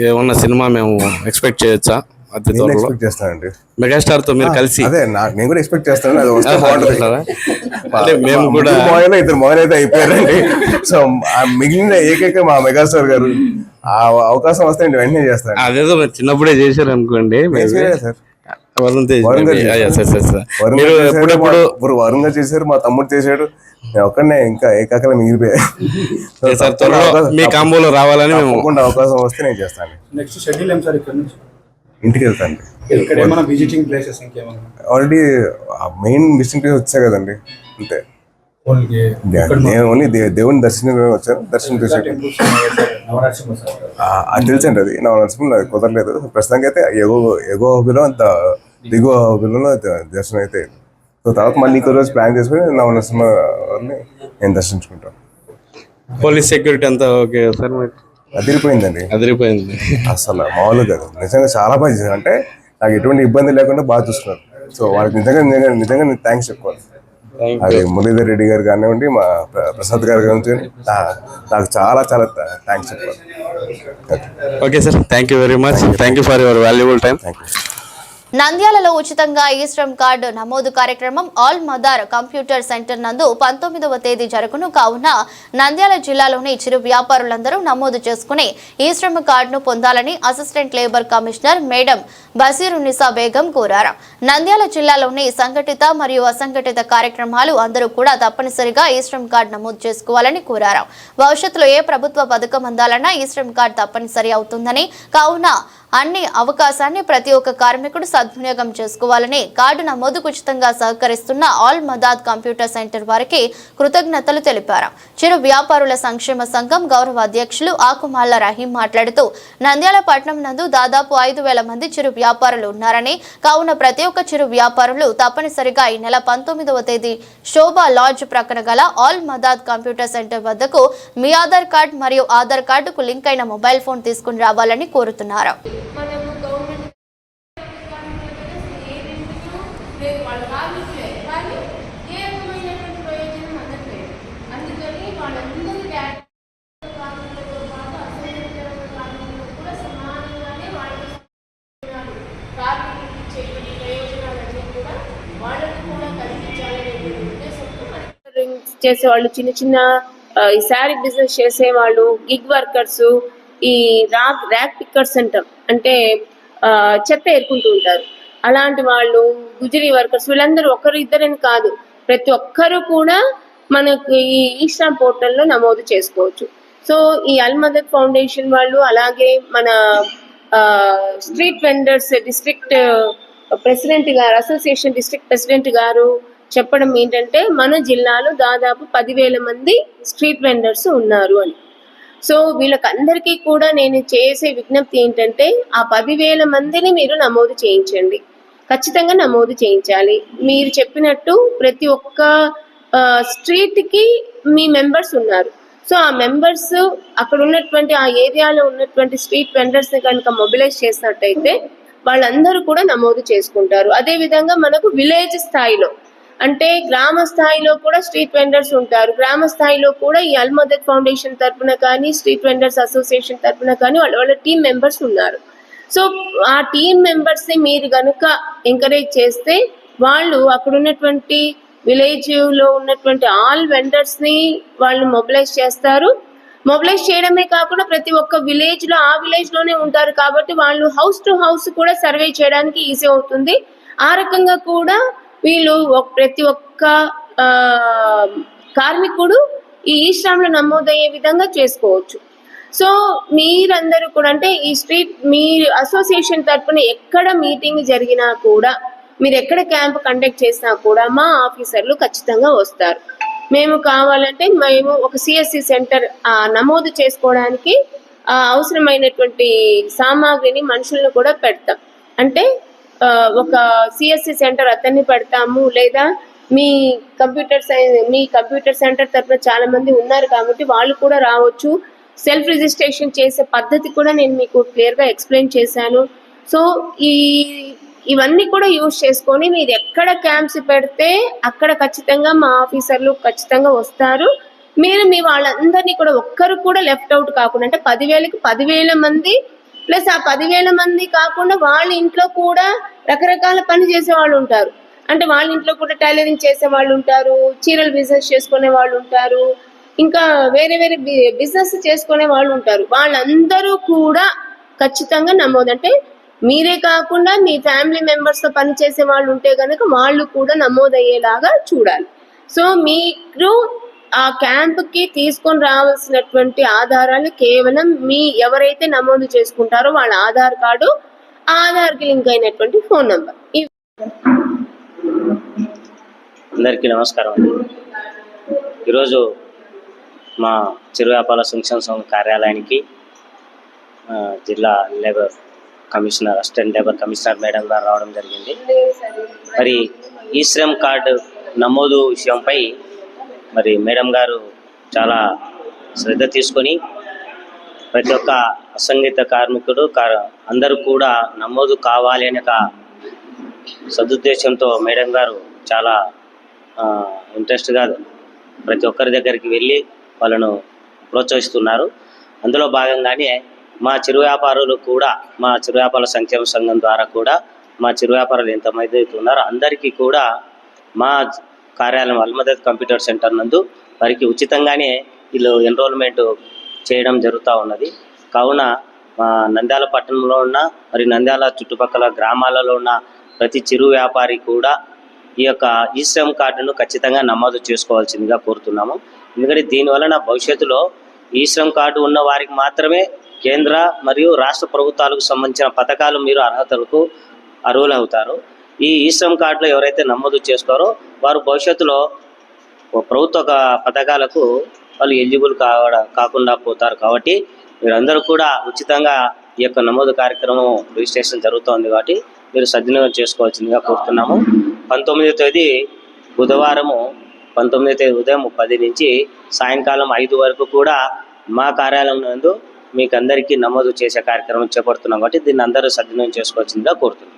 ఏమన్నా సినిమా మేము ఎక్స్పెక్ట్ చేయొచ్చా? ఎక్స్పెక్ట్ చేస్తానండి. మెగాస్టార్తో మీరు కలిసి. అదే నేను కూడా ఎక్స్పెక్ట్ చేస్తాను. అది వస్తే బాగుంటుంది. మేము కూడా ఇద్దరు మొదలు అయితే అయిపోయారండి. సో మిగిలిన ఏకైక మా మెగాస్టార్ గారు ఆ అవకాశం వస్తే నేను వెంటనే చేస్తాను. అదేదో చిన్నప్పుడే చేశారు అనుకోండి. వరుణ్ గారు చేశారు, మా తమ్ముడు చేశాడు, నేను ఒక్కడనే ఇంకా ఏకాకలా మిగిలిపోయాయి. మీ కాంబోలో రావాలని అవకాశం వస్తే నేను చేస్తాను. నెక్స్ట్ షెడ్యూల్ ఏం సార్? ఇక్కడ నుంచి ఇంటికి వెళ్తాను. ఆల్రెడీ మెయిన్ విజిటింగ్ ప్లేస్ వచ్చా కదండి, అంతే. నేను ఓన్లీ దేవుని దర్శనం వచ్చాను, దర్శనం చేశాను. అది తెలుసండి, అది నవనరసింహ కుదరలేదు ప్రస్తుతానికి. అయితే ఎగో హోబీలో అంత దిగువ హోబీలో దర్శనం అయితే. సో తర్వాత మళ్ళీ ఇంకో రోజు ప్లాన్ చేసుకుని నవనరసింహని నేను దర్శించుకుంటాను. పోలీస్ సెక్యూరిటీ అంతా ఓకే సార్? అదిరిపోయిందండి, అదిరిపోయింది. అసలు మామూలు కాదు, నిజంగా చాలా బాగా చేశారు. అంటే నాకు ఎటువంటి ఇబ్బంది లేకుండా బాగా చూస్తున్నారు. సో వాళ్ళకి నిజంగా నేను థ్యాంక్స్ చెప్పుకోవాలి. అది మురళీధర్ రెడ్డి గారు కానివ్వండి, మా ప్రసాద్ గారు కానివ్వండి, నాకు చాలా థ్యాంక్స్ చెప్పాలి. Okay sir, thank you very much. Thank you for your valuable time. నంద్యాలలో ఉచితంగా ఈ శ్రమ్ కార్డు నమోదు కార్యక్రమం ఆల్ మదార్ కంప్యూటర్ సెంటర్ నందు 19వ తేదీ జరుగును. కావున నంద్యాల జిల్లాలోని చిరు వ్యాపారులందరూ నమోదు చేసుకుని ఈ శ్రమ్ కార్డును పొందాలని assistant labour commissioner madam Basirunisa Begum కోరారు. నంద్యాల జిల్లాలోని సంఘటిత మరియు అసంఘటిత కార్యక్రమాలు అందరూ కూడా తప్పనిసరిగా ఈ శ్రమ్ కార్డు నమోదు చేసుకోవాలని కోరారు. భవిష్యత్తులో ఏ ప్రభుత్వ పథకం అందాలన్నా ఈ శ్రమ్ కార్డు తప్పనిసరి అవుతుందని, కావున అన్ని అవకాశాన్ని ప్రతి ఒక్క కార్మికుడు సద్వినియోగం చేసుకోవాలని కార్డు నమోదుకు ఉచితంగా సహకరిస్తున్న ఆల్ మదాద్ కంప్యూటర్ సెంటర్ వారికి కృతజ్ఞతలు తెలిపారు. చిరు వ్యాపారుల సంక్షేమ సంఘం గౌరవ అధ్యక్షులు ఆకుమాల రహీం మాట్లాడుతూ నంద్యాల పట్టణం నందు దాదాపు 5,000 మంది చిరు వ్యాపారులు ఉన్నారని, కావున ప్రతి ఒక్క చిరు వ్యాపారులు తప్పనిసరిగా ఈ నెల 19వ తేదీ శోభా లాడ్జ్ ప్రక్కన గల ఆల్ మదాద్ కంప్యూటర్ సెంటర్ వద్దకు మీ ఆధార్ కార్డు మరియు ఆధార్ కార్డుకు లింక్ అయిన మొబైల్ ఫోన్ తీసుకుని రావాలని కోరుతున్నారు. మనము గవర్నమెంట్ వాళ్ళ కార్మికులే కానీ ఏ రకమైనటువంటి ప్రయోజనం అందట్లేదు. అందుకని వాళ్ళందరూ కార్మికులతో పాటు అసంఘటిత కార్మికులకు కూడా సమానంగానే వాళ్ళు కార్మికులకు ఇచ్చేటువంటి ప్రయోజనాలన్నీ కూడా వాళ్ళకు కూడా కల్పించాలనే ఉద్దేశంతో చేసేవాళ్ళు, చిన్న చిన్న ఈ శారీ బిజినెస్ చేసేవాళ్ళు, గిగ్ వర్కర్స్, ఈ ర్యాక్ పిక్కర్స్ అంటాం, అంటే చెత్త ఏరుకుంటూ ఉంటారు, అలాంటి వాళ్ళు, గుజరీ వర్కర్స్, వీళ్ళందరూ ఒకరు ఇద్దరని కాదు, ప్రతి ఒక్కరూ కూడా మనకు ఈ ఈశ్రామ్ పోర్టల్లో నమోదు చేసుకోవచ్చు. సో ఈ అల్ మదద్ ఫౌండేషన్ వాళ్ళు, అలాగే మన స్ట్రీట్ వెండర్స్ డిస్ట్రిక్ట్ ప్రెసిడెంట్ గారు, అసోసియేషన్ డిస్ట్రిక్ట్ ప్రెసిడెంట్ గారు చెప్పడం ఏంటంటే మన జిల్లాలో దాదాపు 10,000 మంది స్ట్రీట్ వెండర్స్ ఉన్నారు అని. సో వీళ్ళకందరికీ కూడా నేను చేసే విజ్ఞప్తి ఏంటంటే ఆ 10,000 మందిని మీరు నమోదు చేయించండి, ఖచ్చితంగా నమోదు చేయించాలి. మీరు చెప్పినట్టు ప్రతి ఒక్క స్ట్రీట్కి మీ మెంబర్స్ ఉన్నారు. సో ఆ మెంబర్స్ అక్కడ ఉన్నటువంటి ఆ ఏరియాలో ఉన్నటువంటి స్ట్రీట్ వెండర్స్ని కనుక మొబిలైజ్ చేసినట్టయితే వాళ్ళందరూ కూడా నమోదు చేసుకుంటారు. అదేవిధంగా మనకు విలేజ్ స్థాయిలో, అంటే గ్రామ స్థాయిలో కూడా స్ట్రీట్ వెండర్స్ ఉంటారు. గ్రామ స్థాయిలో కూడా ఈ అల్ మదద్ ఫౌండేషన్ తరఫున కానీ, స్ట్రీట్ వెండర్స్ అసోసియేషన్ తరఫున కానీ వాళ్ళ టీమ్ మెంబర్స్ ఉన్నారు. సో ఆ టీమ్ మెంబర్స్ని మీరు కనుక ఎంకరేజ్ చేస్తే వాళ్ళు అక్కడ ఉన్నటువంటి విలేజ్లో ఉన్నటువంటి ఆల్ వెండర్స్ని వాళ్ళు మొబిలైజ్ చేస్తారు. మొబిలైజ్ చేయడమే కాకుండా ప్రతి ఒక్క విలేజ్లో ఆ విలేజ్లోనే ఉంటారు కాబట్టి వాళ్ళు హౌస్ టు హౌస్ కూడా సర్వే చేయడానికి ఈజీ అవుతుంది. ఆ రకంగా కూడా వీళ్ళు ప్రతి ఒక్క కార్మికుడు ఈ ఈశ్రామ్లో నమోదయ్యే విధంగా చేసుకోవచ్చు. సో మీరందరూ కూడా, అంటే ఈ స్ట్రీట్ మీ అసోసియేషన్ తరఫున ఎక్కడ మీటింగ్ జరిగినా కూడా, మీరు ఎక్కడ క్యాంప్ కండక్ట్ చేసినా కూడా మా ఆఫీసర్లు ఖచ్చితంగా వస్తారు. మేము కావాలంటే మేము ఒక సిఎస్సి సెంటర్ నమోదు చేసుకోవడానికి అవసరమైనటువంటి సామాగ్రిని, మనుషులను కూడా పెడతాం. అంటే ఒక సిఎస్సి సెంటర్ అతన్ని పెడతాము, లేదా మీ కంప్యూటర్ సెంటర్ తరఫున చాలా మంది ఉన్నారు కాబట్టి వాళ్ళు కూడా రావచ్చు. సెల్ఫ్ రిజిస్ట్రేషన్ చేసే పద్ధతి కూడా నేను మీకు క్లియర్గా ఎక్స్ప్లెయిన్ చేశాను. సో ఇవన్నీ కూడా యూజ్ చేసుకొని మీరు ఎక్కడ క్యాంప్స్ పెడితే అక్కడ ఖచ్చితంగా మా ఆఫీసర్లు ఖచ్చితంగా వస్తారు. మీరు మీ వాళ్ళందరినీ కూడా ఒక్కరు కూడా లెఫ్ట్ అవుట్ కాకుండా, అంటే 10,000కి 10,000 మంది ప్లస్ ఆ 10,000 మంది కాకుండా వాళ్ళ ఇంట్లో కూడా రకరకాల పని చేసే వాళ్ళు ఉంటారు. అంటే వాళ్ళ ఇంట్లో కూడా టైలరింగ్ చేసే వాళ్ళు ఉంటారు, చీరలు బిజినెస్ చేసుకునే వాళ్ళు ఉంటారు, ఇంకా వేరే వేరే బిజినెస్ చేసుకునే వాళ్ళు ఉంటారు. వాళ్ళందరూ కూడా ఖచ్చితంగా నమోదు, అంటే మీరే కాకుండా మీ ఫ్యామిలీ మెంబర్స్తో పనిచేసే వాళ్ళు ఉంటే కనుక వాళ్ళు కూడా నమోదయ్యేలాగా చూడాలి. సో మీరు ఆ క్యాంప్కి తీసుకొని రావాల్సినటువంటి ఆధారాలు కేవలం మీ ఎవరైతే నమోదు చేసుకుంటారో వాళ్ళ ఆధార్ కార్డు, ఆధార్కి లింక్ అయినటువంటి ఫోన్ నంబర్. అందరికీ నమస్కారం అండి. ఈరోజు మా చిరు వ్యాపార సంక్షేమ సంఘం కార్యాలయానికి జిల్లా labour commissioner, assistant labour commissioner madam గారు రావడం జరిగింది. మరి ఈ శ్రమ్ కార్డు నమోదు విషయంపై మరి మేడం గారు చాలా శ్రద్ధ తీసుకొని ప్రతి ఒక్క అసంఘటిత కార్మికుడు అందరూ కూడా నమోదు కావాలి అనే ఒక సదుద్దేశంతో మేడం గారు చాలా ఇంట్రెస్ట్గా ప్రతి ఒక్కరి దగ్గరికి వెళ్ళి వాళ్ళను ప్రోత్సహిస్తున్నారు. అందులో భాగంగానే మా చిరు వ్యాపారులు కూడా మా చిరు వ్యాపార సంక్షేమ సంఘం ద్వారా కూడా మా చిరు వ్యాపారులు ఎంతమంది అయితే ఉన్నారో అందరికీ కూడా మా కార్యాలయం అల్మదత్ కంప్యూటర్ సెంటర్ నందు వారికి ఉచితంగానే వీళ్ళు ఎన్రోల్మెంట్ చేయడం జరుగుతూ ఉన్నది. కావున నంద్యాల పట్టణంలో ఉన్న మరి నంద్యాల చుట్టుపక్కల గ్రామాలలో ఉన్న ప్రతి చిరు వ్యాపారి కూడా ఈ యొక్క ఈ శ్రమ్ కార్డును ఖచ్చితంగా నమోదు చేసుకోవాల్సిందిగా కోరుతున్నాము. ఎందుకంటే దీనివలన భవిష్యత్తులో ఈ శ్రమ్ కార్డు ఉన్న వారికి మాత్రమే కేంద్ర మరియు రాష్ట్ర ప్రభుత్వాలకు సంబంధించిన పథకాలు మీరు అర్హులు అవుతారు. ఈ శ్రమ్ కార్డులో ఎవరైతే నమోదు చేసుకోరో వారు భవిష్యత్తులో ప్రభుత్వ పథకాలకు వాళ్ళు ఎలిజిబుల్ కాకుండా పోతారు. కాబట్టి మీరందరూ కూడా ఉచితంగా ఈ యొక్క నమోదు కార్యక్రమం రిజిస్ట్రేషన్ జరుగుతోంది కాబట్టి మీరు సద్వినియోగం చేసుకోవాల్సిందిగా కోరుతున్నాము. 19వ తేదీ బుధవారము 19వ తేదీ ఉదయం 10 నుంచి సాయంకాలం 5 వరకు కూడా మా కార్యాలయం నందు మీకు అందరికీ నమోదు చేసే కార్యక్రమం చేపడుతున్నాం కాబట్టి దీన్ని అందరూ సద్వినియోగం చేసుకోవాల్సిందిగా కోరుతున్నాం.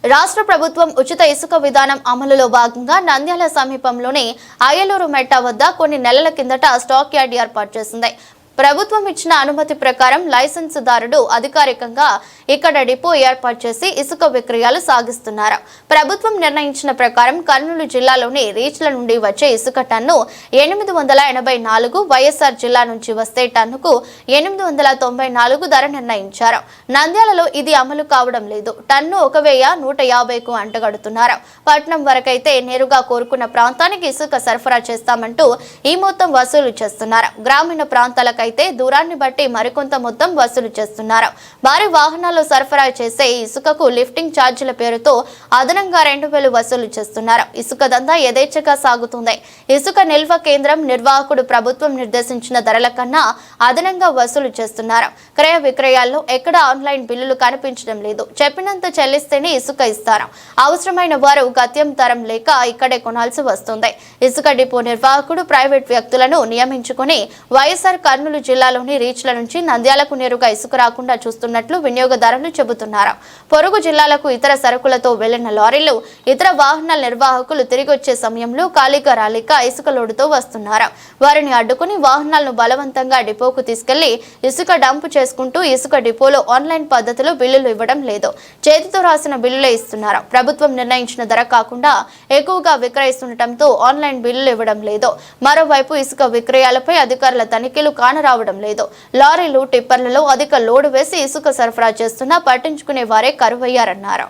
రాష్ట్ర ప్రభుత్వం ఉచిత ఇసుక విధానం అమలులో భాగంగా నంద్యాల సమీపంలోని అయ్యలూరు మెట్ట వద్ద కొన్ని నెలల కిందట స్టాక్ యార్డ్ ఏర్పాటు చేసింది. ప్రభుత్వం ఇచ్చిన అనుమతి ప్రకారం లైసెన్సుదారుడు అధికారికంగా ఇక్కడ డిపో ఏర్పాటు చేసి ఇసుక విక్రయాలు సాగిస్తున్నారు. ప్రభుత్వం నిర్ణయించిన ప్రకారం కర్నూలు జిల్లాలోని రీచ్ల నుండి వచ్చే ఇసుక టన్ను 884, వైఎస్ఆర్ జిల్లా నుంచి వస్తే టన్నుకు 894 ధర నిర్ణయించారు. నంద్యాలలో ఇది అమలు కావడం లేదు. టన్ను 1150కు అంటగడుతున్నారు. పట్నం వరకైతే నేరుగా కోరుకున్న ప్రాంతానికి ఇసుక సరఫరా చేస్తామంటూ ఈ మొత్తం వసూలు చేస్తున్నారు. గ్రామీణ ప్రాంతాలకు అయితే దూరాన్ని బట్టి మరికొంత మొత్తం వసూలు చేస్తున్నారు. భారీ వాహనాల్లో సరఫరా చేసే ఇసుకకు లిఫ్టింగ్ ఛార్జీల పేరుతో అదనంగా 2000 వసూలు చేస్తున్నారు. ఇసుక దందా యథేచ్ఛగా సాగుతుంది. ఇసుక నిల్వ కేంద్రం నిర్వాహకుడు ప్రభుత్వం నిర్దేశించిన ధరల కన్నా అదనంగా వసూలు చేస్తున్నారు. క్రయ విక్రయాల్లో ఎక్కడ ఆన్లైన్ బిల్లులు కనిపించడం లేదు. చెప్పినంత చెల్లిస్తేనే ఇసుక ఇస్తారు. అవసరమైన వారు గత్యంతరం లేక ఇక్కడే కొనాల్సి వస్తుంది. ఇసుక డిపో నిర్వాహకుడు ప్రైవేట్ వ్యక్తులను నియమించుకుని వైఎస్ఆర్ కర్నూలు జిల్లాలోని రీచ్ల నుంచి నంద్యాలకు నేరుగా ఇసుక రాకుండా చూస్తున్నట్లు వినియోగదారులు చెబుతున్నారు. పొరుగు జిల్లాలకు ఇతర సరుకులతో వెళ్లిన లారీలు, ఇతర వాహనాల నిర్వాహకులు తిరిగి వచ్చే సమయంలో ఖాళీగా రాలేక ఇసుక లోడుతో వస్తున్నారు. వారిని అడ్డుకుని వాహనాలను బలవంతంగా డిపోకు తీసుకెళ్లి ఇసుక డంపు చేసుకుంటూ ఇసుక డిపోలో ఆన్లైన్ పద్ధతిలో బిల్లులు ఇవ్వడం లేదు. చేతితో రాసిన బిల్లులే ఇస్తున్నారు. ప్రభుత్వం నిర్ణయించిన ధర కాకుండా ఎక్కువగా విక్రయిస్తుండటంతో ఆన్లైన్ బిల్లులు ఇవ్వడం లేదు. మరోవైపు ఇసుక విక్రయాలపై అధికారుల తనిఖీలు కానరావడం లేదు. లారీలు, టిప్పర్లలో అధిక లోడు వేసి ఇసుక సరఫరా చేస్తున్నా పట్టించుకునే వారే కరువయ్యారన్నారు.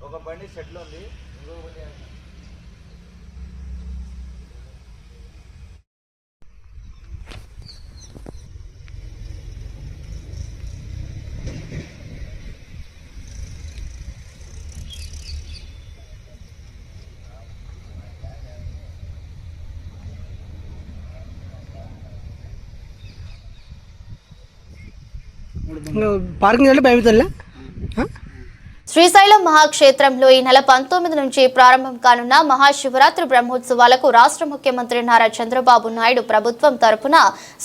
ఒక బండి సెట్లో ఉంది, ఇంకొక బండి పార్కింగ్ అంటే భయపడలే. శ్రీశైలం మహాక్షేత్రంలో ఈ నెల 19 నుంచి ప్రారంభం కానున్న మహాశివరాత్రి బ్రహ్మోత్సవాలకు రాష్ట్ర ముఖ్యమంత్రి నారా చంద్రబాబు నాయుడు ప్రభుత్వం తరపున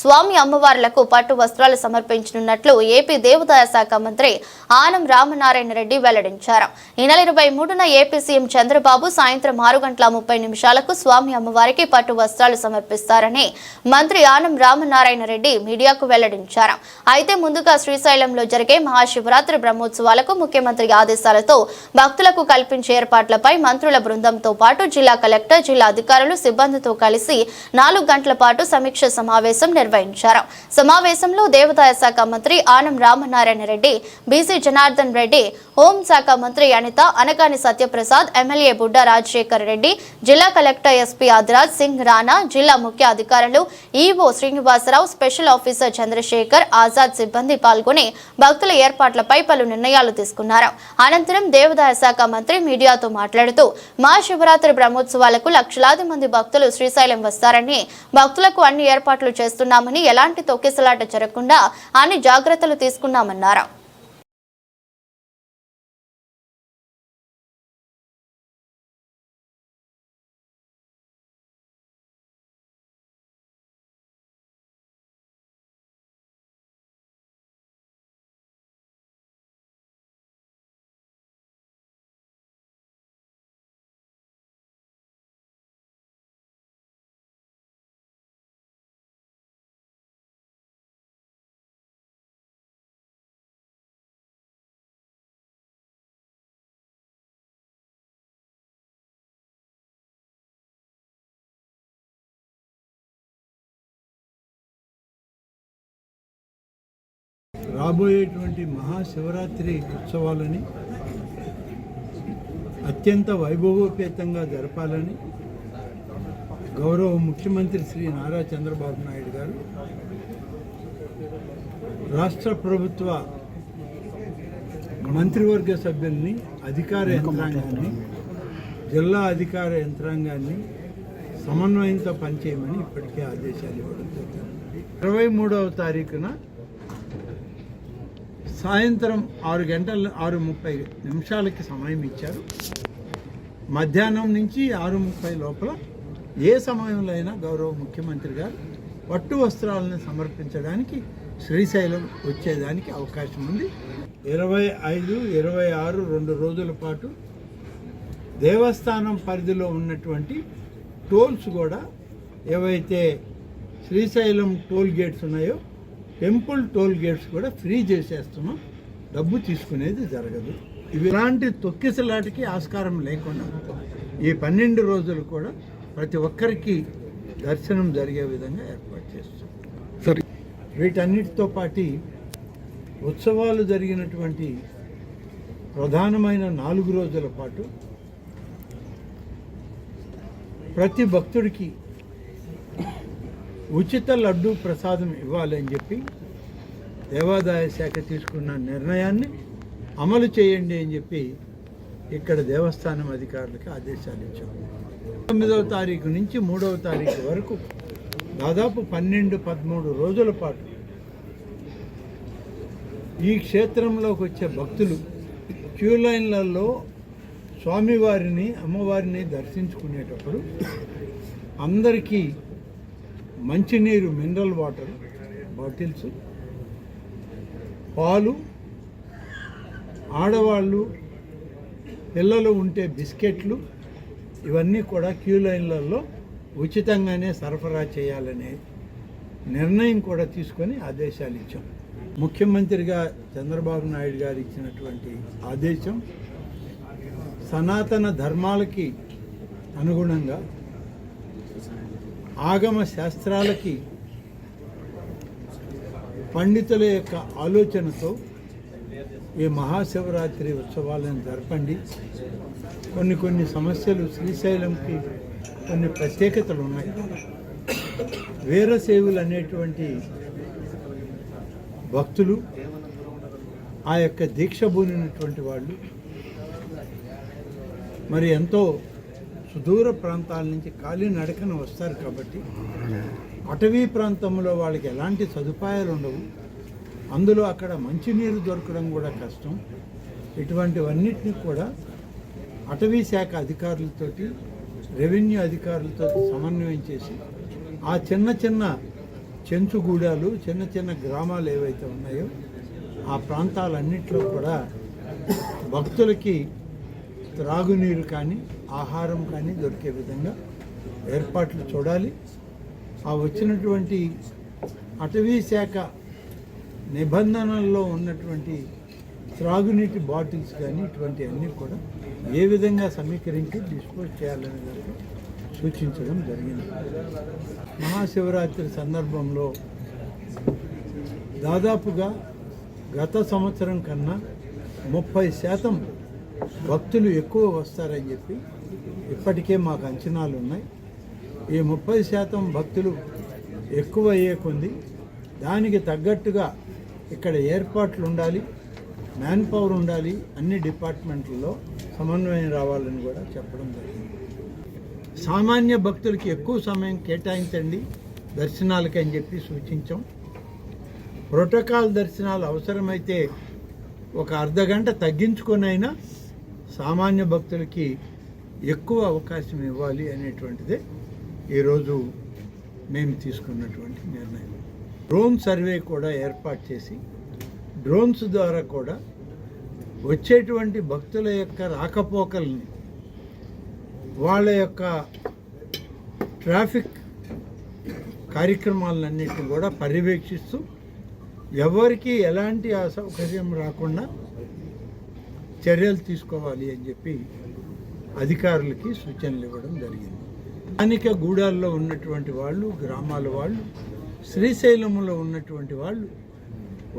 స్వామి అమ్మవార్లకు పట్టు వస్త్రాలు సమర్పించనున్నట్లు ఏపీ దేవాదాయ శాఖ మంత్రి ఆనం రామనారాయణ రెడ్డి వెల్లడించారు. ఈ నెల 23న ఏపీ సీఎం చంద్రబాబు సాయంత్రం 6:30 స్వామి అమ్మవారికి పట్టు వస్త్రాలు సమర్పిస్తారని మంత్రి ఆనం రామనారాయణ రెడ్డి మీడియాకు వెల్లడించారు. అయితే ముందుగా శ్రీశైలంలో జరిగే మహాశివరాత్రి బ్రహ్మోత్సవాలకు ముఖ్యమంత్రి ఆదేశాలు ఆదేశాలతో భక్తులకు కల్పించే ఏర్పాట్లపై మంత్రుల బృందంతో పాటు జిల్లా కలెక్టర్, జిల్లా అధికారులు, సిబ్బందితో కలిసి 4 గంటల పాటు సమీక్ష సమావేశం నిర్వహించారు. సమావేశంలో దేవాదాయ శాఖ మంత్రి ఆనం రామనారాయణ రెడ్డి, బీసీ జనార్దన్ రెడ్డి, హోంశాఖ మంత్రి అనిత, అనగాని సత్యప్రసాద్, ఎమ్మెల్యే బుడ్డ రాజశేఖర్ రెడ్డి, జిల్లా కలెక్టర్ ఎస్పీ ఆదిరాజ్ సింగ్ రాణా, జిల్లా ముఖ్య అధికారులు EO Srinivasarao, special officer Chandrasekhar, Azad సిబ్బంది పాల్గొని భక్తుల ఏర్పాట్లపై పలు నిర్ణయాలు తీసుకున్నారు. అనంతరం దేవాదాయ శాఖ మంత్రి మీడియాతో మాట్లాడుతూ మహాశివరాత్రి బ్రహ్మోత్సవాలకు లక్షలాది మంది భక్తులు శ్రీశైలం వస్తారని, భక్తులకు అన్ని ఏర్పాట్లు చేస్తున్నామని, ఎలాంటి తొక్కిసలాట జరగకుండా అన్ని జాగ్రత్తలు తీసుకున్నామన్నారు. రాబోయేటువంటి మహాశివరాత్రి ఉత్సవాలని అత్యంత వైభవోపేతంగా జరపాలని గౌరవ ముఖ్యమంత్రి శ్రీ నారా చంద్రబాబు నాయుడు గారు రాష్ట్ర ప్రభుత్వ మంత్రివర్గ సభ్యుల్ని, అధికార యంత్రాంగాన్ని, జిల్లా అధికార యంత్రాంగాన్ని సమన్వయంతో పనిచేయమని ఇప్పటికే ఆదేశాలు ఇవ్వడం జరిగింది. 23వ తారీఖున సాయంత్రం 6:30 సమయం ఇచ్చారు. మధ్యాహ్నం నుంచి 6:30 లోపల ఏ సమయంలో అయినా గౌరవ ముఖ్యమంత్రి గారు పట్టు వస్త్రాలను సమర్పించడానికి శ్రీశైలం వచ్చేదానికి అవకాశం ఉంది. 25, 26 2 రోజుల పాటు దేవస్థానం పరిధిలో ఉన్నటువంటి టోల్స్ కూడా ఏవైతే శ్రీశైలం టోల్ గేట్స్ ఉన్నాయో టెంపుల్ టోల్ గేట్స్ కూడా ఫ్రీ చేసేస్తున్నాం. డబ్బు తీసుకునేది జరగదు. ఇలాంటి తొక్కిసలాటికి ఆస్కారం లేకుండా ఈ 12 రోజులు కూడా ప్రతి ఒక్కరికి దర్శనం జరిగే విధంగా ఏర్పాటు చేస్తాం. సరే, వీటన్నిటితో పాటు ఉత్సవాలు జరిగినటువంటి ప్రధానమైన 4 రోజుల పాటు ప్రతి భక్తుడికి ఉచిత లడ్డూ ప్రసాదం ఇవ్వాలని చెప్పి దేవాదాయ శాఖ తీసుకున్న నిర్ణయాన్ని అమలు చేయండి అని చెప్పి ఇక్కడ దేవస్థానం అధికారులకు ఆదేశాలు ఇచ్చాము. 9వ తారీఖు నుంచి 3వ తారీఖు వరకు దాదాపు 12-13 రోజుల పాటు ఈ క్షేత్రంలోకి వచ్చే భక్తులు క్యూ లైన్లలో స్వామివారిని, అమ్మవారిని దర్శించుకునేటప్పుడు అందరికీ మంచినీరు, మినరల్ వాటర్ బాటిల్స్, పాలు, ఆడవాళ్ళు పిల్లలు ఉంటే బిస్కెట్లు, ఇవన్నీ కూడా క్యూ లైన్లలో ఉచితంగానే సరఫరా చేయాలనే నిర్ణయం కూడా తీసుకొని ఆదేశాలు ఇచ్చాం. ముఖ్యమంత్రిగా చంద్రబాబు నాయుడు గారు ఇచ్చినటువంటి ఆదేశం సనాతన ధర్మాలకి అనుగుణంగా, ఆగమ శాస్త్రాలకి పండితుల యొక్క ఆలోచనతో ఈ మహాశివరాత్రి ఉత్సవాలను జరపండి. కొన్ని సమస్యలు, శ్రీశైలంకి కొన్ని ప్రత్యేకతలు ఉన్నాయి. వీరశైవులు అనేటువంటి భక్తులు, ఆ యొక్క దీక్ష బూనినటువంటి వాళ్ళు మరి ఎంతో సుదూర ప్రాంతాల నుంచి కాలినడకన వస్తారు కాబట్టి అటవీ ప్రాంతంలో వాళ్ళకి ఎలాంటి సదుపాయాలు ఉండవు. అందులో అక్కడ మంచినీరు దొరకడం కూడా కష్టం. ఇటువంటివన్నిటిని కూడా అటవీ శాఖ అధికారులతోటి, రెవెన్యూ అధికారులతో సమన్వయం చేసి ఆ చిన్న చెంచుగూడాలు, చిన్న గ్రామాలు ఏవైతే ఉన్నాయో ఆ ప్రాంతాలన్నింటిలో కూడా భక్తులకి త్రాగునీరు కానీ, ఆహారం కానీ దొరికే విధంగా ఏర్పాట్లు చూడాలి. ఆ వచ్చినటువంటి అటవీ శాఖ నిబంధనల్లో ఉన్నటువంటి త్రాగునీటి బాటిల్స్ కానీ ఇటువంటివన్నీ కూడా ఏ విధంగా సమీకరించి డిస్పోజ్ చేయాలనే దానికి సూచించడం జరిగింది. మహాశివరాత్రి సందర్భంలో దాదాపుగా గత సంవత్సరం కన్నా 30% భక్తులు ఎక్కువ వస్తారని చెప్పి ఇప్పటికే మాకు అంచనాలు ఉన్నాయి. ఈ 30% భక్తులు ఎక్కువ అయ్యే కొంది దానికి తగ్గట్టుగా ఇక్కడ ఏర్పాట్లు ఉండాలి, మ్యాన్ పవర్ ఉండాలి, అన్ని డిపార్ట్మెంట్లలో సమన్వయం రావాలని కూడా చెప్పడం జరిగింది. సామాన్య భక్తులకి ఎక్కువ సమయం కేటాయించండి దర్శనాలకి అని చెప్పి సూచించాం. ప్రోటోకాల్ దర్శనాలు అవసరమైతే ఒక అర్ధగంట తగ్గించుకొనైనా సామాన్య భక్తులకి ఎక్కువ అవకాశం ఇవ్వాలి అనేటువంటిదే ఈరోజు మేము తీసుకున్నటువంటి నిర్ణయం. డ్రోన్ సర్వే కూడా ఏర్పాటు చేసి డ్రోన్స్ ద్వారా కూడా వచ్చేటువంటి భక్తుల యొక్క రాకపోకల్ని, వాళ్ళ యొక్క ట్రాఫిక్ కార్యక్రమాలన్నింటినీ కూడా పర్యవేక్షిస్తూ ఎవరికి ఎలాంటి అసౌకర్యం రాకుండా చర్యలు తీసుకోవాలి అని చెప్పి అధికారులకి సూచనలు ఇవ్వడం జరిగింది. స్థానిక గూడాల్లో ఉన్నటువంటి వాళ్ళు, గ్రామాల వాళ్ళు, శ్రీశైలంలో ఉన్నటువంటి వాళ్ళు,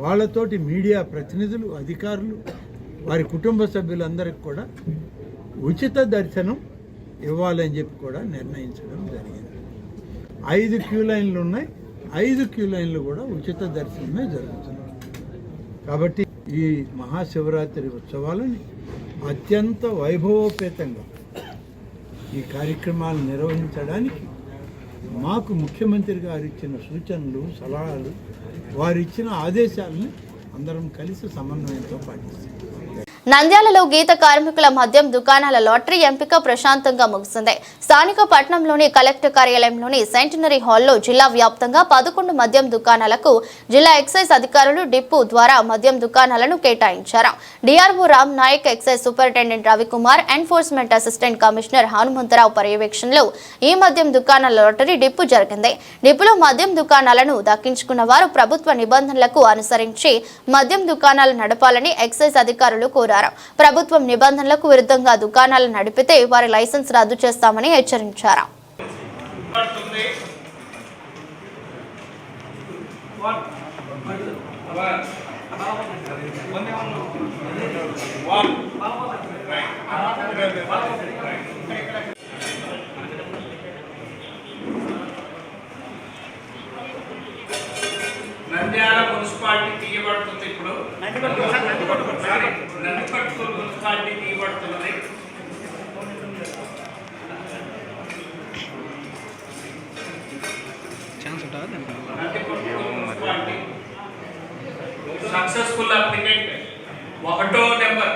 వాళ్ళతోటి మీడియా ప్రతినిధులు, అధికారులు, వారి కుటుంబ సభ్యులందరికీ కూడా ఉచిత దర్శనం ఇవ్వాలని చెప్పి కూడా నిర్ణయించడం జరిగింది. 5 క్యూ లైన్లు ఉన్నాయి. 5 క్యూ లైన్లు కూడా ఉచిత దర్శనమే జరుగుతుంది. కాబట్టి ఈ మహాశివరాత్రి ఉత్సవాలని అత్యంత వైభవోపేతంగా ఈ కార్యక్రమాలు నిర్వహించడానికి మాకు ముఖ్యమంత్రి గారు ఇచ్చిన సూచనలు, సలహాలు, వారిచ్చిన ఆదేశాలను అందరం కలిసి సమన్వయంతో పాటిస్తాం. నంద్యాలలో గీత కార్మికుల మద్యం దుకాణాల లాటరీ ఎంపిక ప్రశాంతంగా ముగిసింది. స్థానిక పట్టణంలోని కలెక్టర్ కార్యాలయంలోని సెంటినరీ హాల్లో జిల్లా వ్యాప్తంగా 11 మద్యం దుకాణాలకు జిల్లా ఎక్సైజ్ అధికారులు డిపో ద్వారా మద్యం దుకాణాలను కేటాయించారు. DRO Ram Nayak, excise superintendent Ravikumar, enforcement assistant commissioner Hanumantharao పర్యవేక్షణలో ఈ మద్యం దుకాణాల లాటరీ డిపో జరిగింది. డిపోలో మద్యం దుకాణాలను దక్కించుకున్న వారు ప్రభుత్వ నిబంధనలకు అనుసరించి మద్యం దుకాణాలు నడపాలని ఎక్సైజ్ అధికారులు కోరారు. ప్రభుత్వం నిబంధనలకు విరుద్ధంగా దుకాణాలు నడిపితే వారి లైసెన్స్ రద్దు చేస్తామని హెచ్చరించారు. నంద్యాల మున్సిపాలిటీ తీయబడుతుంది. ఇప్పుడు నందికొట్కూరు మున్సిపాలిటీ తీయబడుతున్నది. నందికొట్కూరు మున్సిపాలిటీ సక్సెస్ఫుల్ అప్లికెంట్ 1వ నెంబర్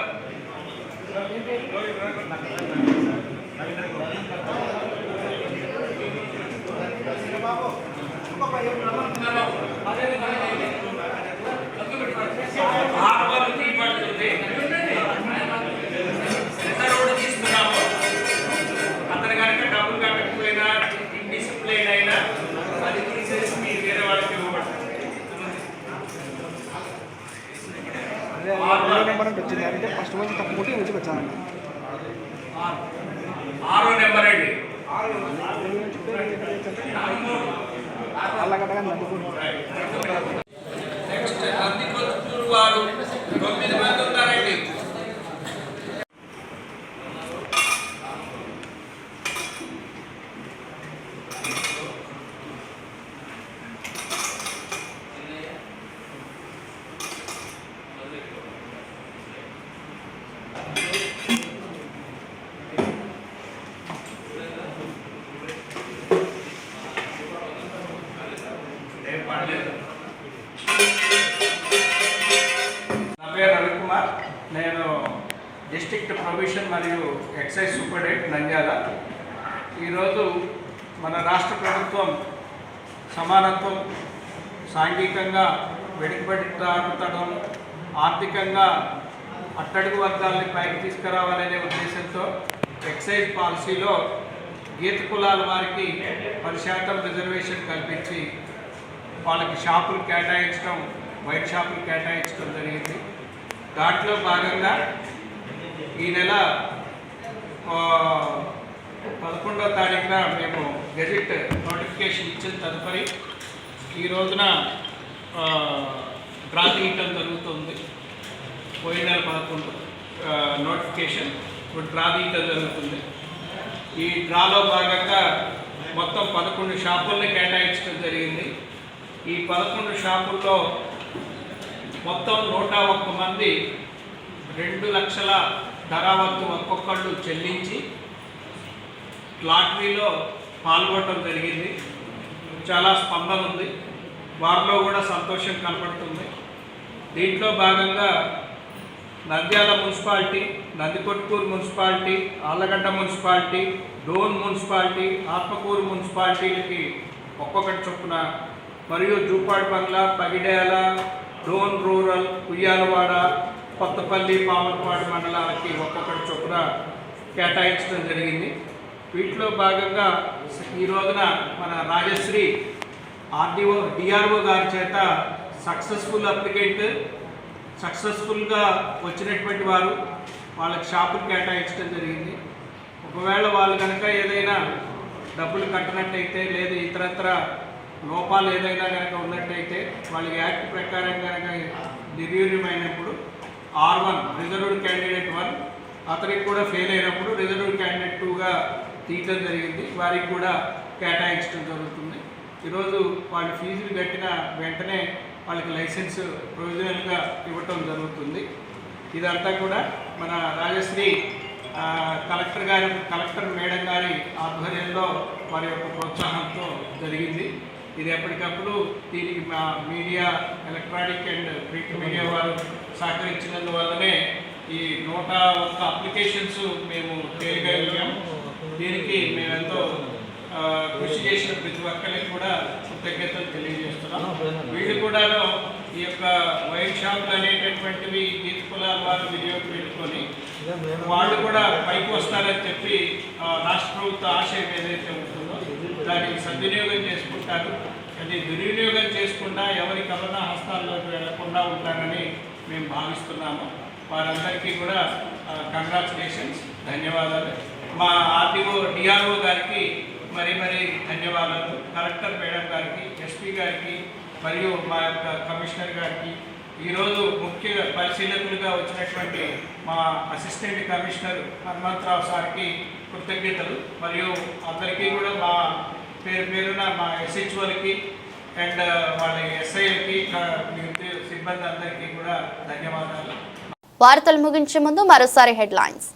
అతని కనుక డబ్బులు కట్టకపోయినా, ఇండిసిప్లైన్ అయినా అది తీసేసి మీరు వేరే వాళ్ళకి ఇవ్వబడుతుంది. 6వ నెంబర్ అండి. నెక్స్ట్ నందికొట్కూరు వారు 9 మంది ఉన్నారండి. నా పేరు రవికుమార్. నేను డిస్ట్రిక్ట్ ప్రొవిషన్ మరియు ఎక్సైజ్ సూపరింటెండెంట్ నంద్యాల. ఈరోజు మన రాష్ట్ర ప్రభుత్వం సమానత్వం, సాంఘికంగా వెనుకబడడం, ఆర్థికంగా అట్టడుగు వర్గాలని పైకి తీసుకురావాలనే ఉద్దేశంతో ఎక్సైజ్ పాలసీలో గీత కులాల వారికి 10% రిజర్వేషన్ కల్పించి వాళ్ళకి షాపులు కేటాయించడం, వైట్ షాపులు కేటాయించడం జరిగింది. దాంట్లో భాగంగా ఈ నెల 11వ తారీఖున మేము గెజిట్ నోటిఫికేషన్ ఇచ్చిన తదుపరి ఈ రోజున డ్రా తీయటం జరుగుతుంది. పోయిన నెల 11 నోటిఫికేషన్ ఇప్పుడు డ్రా తీయటం జరుగుతుంది. ఈ డ్రాలో భాగంగా మొత్తం 11 షాపుల్ని కేటాయించడం జరిగింది. ఈ 11 షాపుల్లో మొత్తం 101 మంది 2 లక్షల ధరావత్తు ఒక్కొక్కళ్ళు చెల్లించి లాటరీలో పాల్గొనడం జరిగింది. చాలా స్పందన ఉంది, వారిలో కూడా సంతోషం కనపడుతుంది. దీంట్లో భాగంగా Nandyal municipality, Nandikotkur municipality, Allagadda municipality, Dhone municipality, Atmakur మున్సిపాలిటీలకి ఒక్కొక్కటి చొప్పున, మరియు జూపాడు బంగ్లా, పగిడ్యాల, డోన్ రూరల్, ఉయ్యాలవాడ, కొత్తపల్లి, పామర్పాడు మండలాలకి ఒక్కొక్కటి చొప్పున కేటాయించడం జరిగింది. వీటిలో భాగంగా ఈ రోజున మన రాజశ్రీ డిఆర్ఓ గారి చేత సక్సెస్ఫుల్ అప్లికెంట్, సక్సెస్ఫుల్గా వచ్చినటువంటి వారు వాళ్ళకి షాపులు కేటాయించడం జరిగింది. ఒకవేళ వాళ్ళు కనుక ఏదైనా డబ్బులు కట్టినట్టయితే లేదా ఇతరత్ర లోపాలు ఏదైనా కనుక ఉన్నట్టయితే వాళ్ళకి యాక్ట్ ప్రకారం కనుక నిర్వీర్యమైనప్పుడు R1 రిజర్వ్డ్ క్యాండిడేట్ 1 అతనికి కూడా ఫెయిల్ అయినప్పుడు రిజర్వ్డ్ క్యాండిడేట్ 2గా తీయటం జరిగింది. వారికి కూడా కేటాయించడం జరుగుతుంది. ఈరోజు వాళ్ళు ఫీజులు కట్టిన వెంటనే వాళ్ళకి లైసెన్స్ ప్రొవిజనల్గా ఇవ్వటం జరుగుతుంది. ఇదంతా కూడా మన రాజశ్రీ కలెక్టర్ మేడం గారి ఆధ్వర్యంలో వారి యొక్క ప్రోత్సాహంతో జరిగింది. ఇది ఎప్పటికప్పుడు దీనికి మా media, electronic and print media వారు సహకరించినందువల్లనే ఈ 101 అప్లికేషన్స్ మేము చేయగలిగాము. దీనికి మేమెంతో కృషి చేసిన ప్రతి ఒక్కరికి కూడా కృతజ్ఞతలు తెలియజేస్తున్నాం. వీళ్ళు కూడాను ఈ యొక్క వైన్ షాపులు అనేటటువంటివి గీత కులాల వారు వినియోగించుకొని వాళ్ళు కూడా పైకి వస్తారని చెప్పి రాష్ట్ర ప్రభుత్వ ఆశయం ఏదైతే ఉంటుందో దానికి సద్వినియోగం చేసుకుంటారు. అది దుర్వినియోగం చేసుకుండా ఎవరి కరోనా హస్తాల్లోకి వెళ్లకుండా ఉంటారని మేము భావిస్తున్నాము. వారందరికీ కూడా కంగ్రాచులేషన్స్, ధన్యవాదాలు. మా డిఆర్ఓ గారికి మరీ ధన్యవాదాలు. కలెక్టర్ మేడం గారికి, ఎస్పీ గారికి మరియు మా యొక్క కమిషనర్ గారికి, ఈరోజు ముఖ్య పరిశీలకులుగా వచ్చినటువంటి మా అసిస్టెంట్ కమిషనర్ హనుమంతరావు సార్కి కృతజ్ఞతలు. మరియు అందరికీ కూడా మా పేరున మా SHOలకి అండ్ వాళ్ళ SIలకి సిబ్బంది అందరికీ కూడా ధన్యవాదాలు. వార్తలు ముగించే ముందు మరోసారి హెడ్లైన్స్.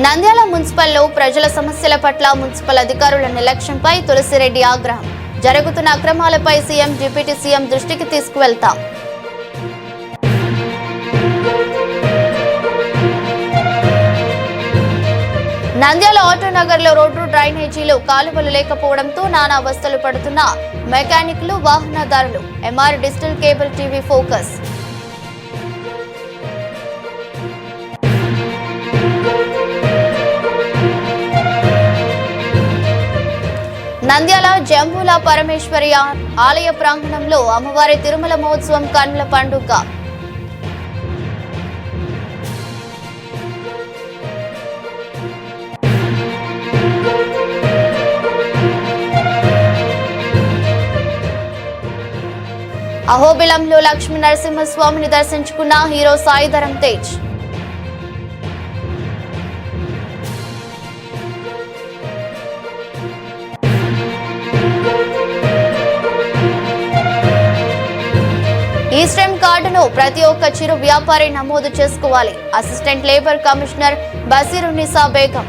నంద్యాల మున్సిపల్లో ప్రజల సమస్యల పట్ల మున్సిపల్ అధికారుల నిర్లక్ష్యంపై తులసిరెడ్డి ఆగ్రహం. జరుగుతున్న అక్రమాలపై సీఎం, డిప్యూటీ సీఎం దృష్టికి తీసుకువెళ్తాం. నంద్యాల ఆటోనగర్లో రోడ్డు, డ్రైనేజీలు, కాలువలు లేకపోవడంతో నానా అవస్థలు పడుతున్న మెకానిక్లు, వాహనదారులు. MR digital cable TV focus. Nandyal Jambula Parameshwari ఆలయ ప్రాంగణంలో అమ్మవారి తిరుమల మహోత్సవం కన్నుల పండుగ. అహోబిలంలో లక్ష్మీ నరసింహస్వామిని దర్శించుకున్న హీరో సాయిధరం తేజ్. ఈస్టర్న్ కార్డును ప్రతి ఒక్క చిరు వ్యాపారి నమోదు చేసుకోవాలి. Assistant labour commissioner Basirunisa Begum.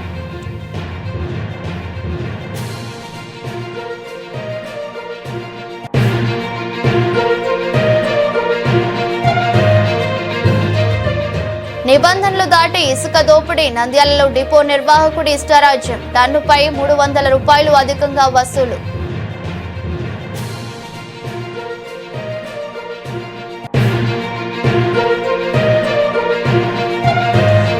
నిబంధనలు దాటి ఇసుక దోపిడీ. నంద్యాలలో డిపో నిర్వాహకుడి ఇష్టారాజ్యం. టన్నుపై 300 రూపాయలు అధికంగా వసూలు.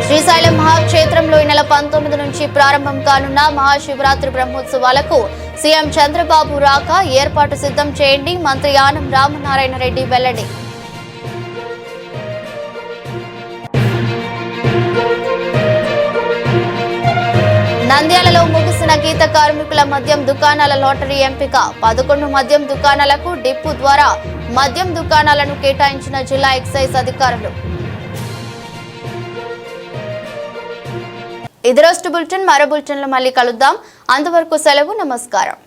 శ్రీశైలం మహాక్షేత్రంలో ఈ నెల 19 నుంచి ప్రారంభం కానున్న మహాశివరాత్రి బ్రహ్మోత్సవాలకు సీఎం చంద్రబాబు రాక ఏర్పాటు సిద్ధం చేయండి, మంత్రి ఆనం రామనారాయణ రెడ్డి వెల్లడి. నంద్యాలలో ముగిసిన గీత కార్మికుల మద్యం దుకాణాల లాటరీ ఎంపిక. 11 మద్యం దుకాణాలకు డిపో ద్వారా మద్యం దుకాణాలను కేటాయించిన జిల్లా ఎక్సైజ్ అధికారులు. ఇది రోజు బులెటిన్. మరో బులెటిన్లో మళ్ళీ కలుద్దాం. అంతవరకు సెలవు. నమస్కారం.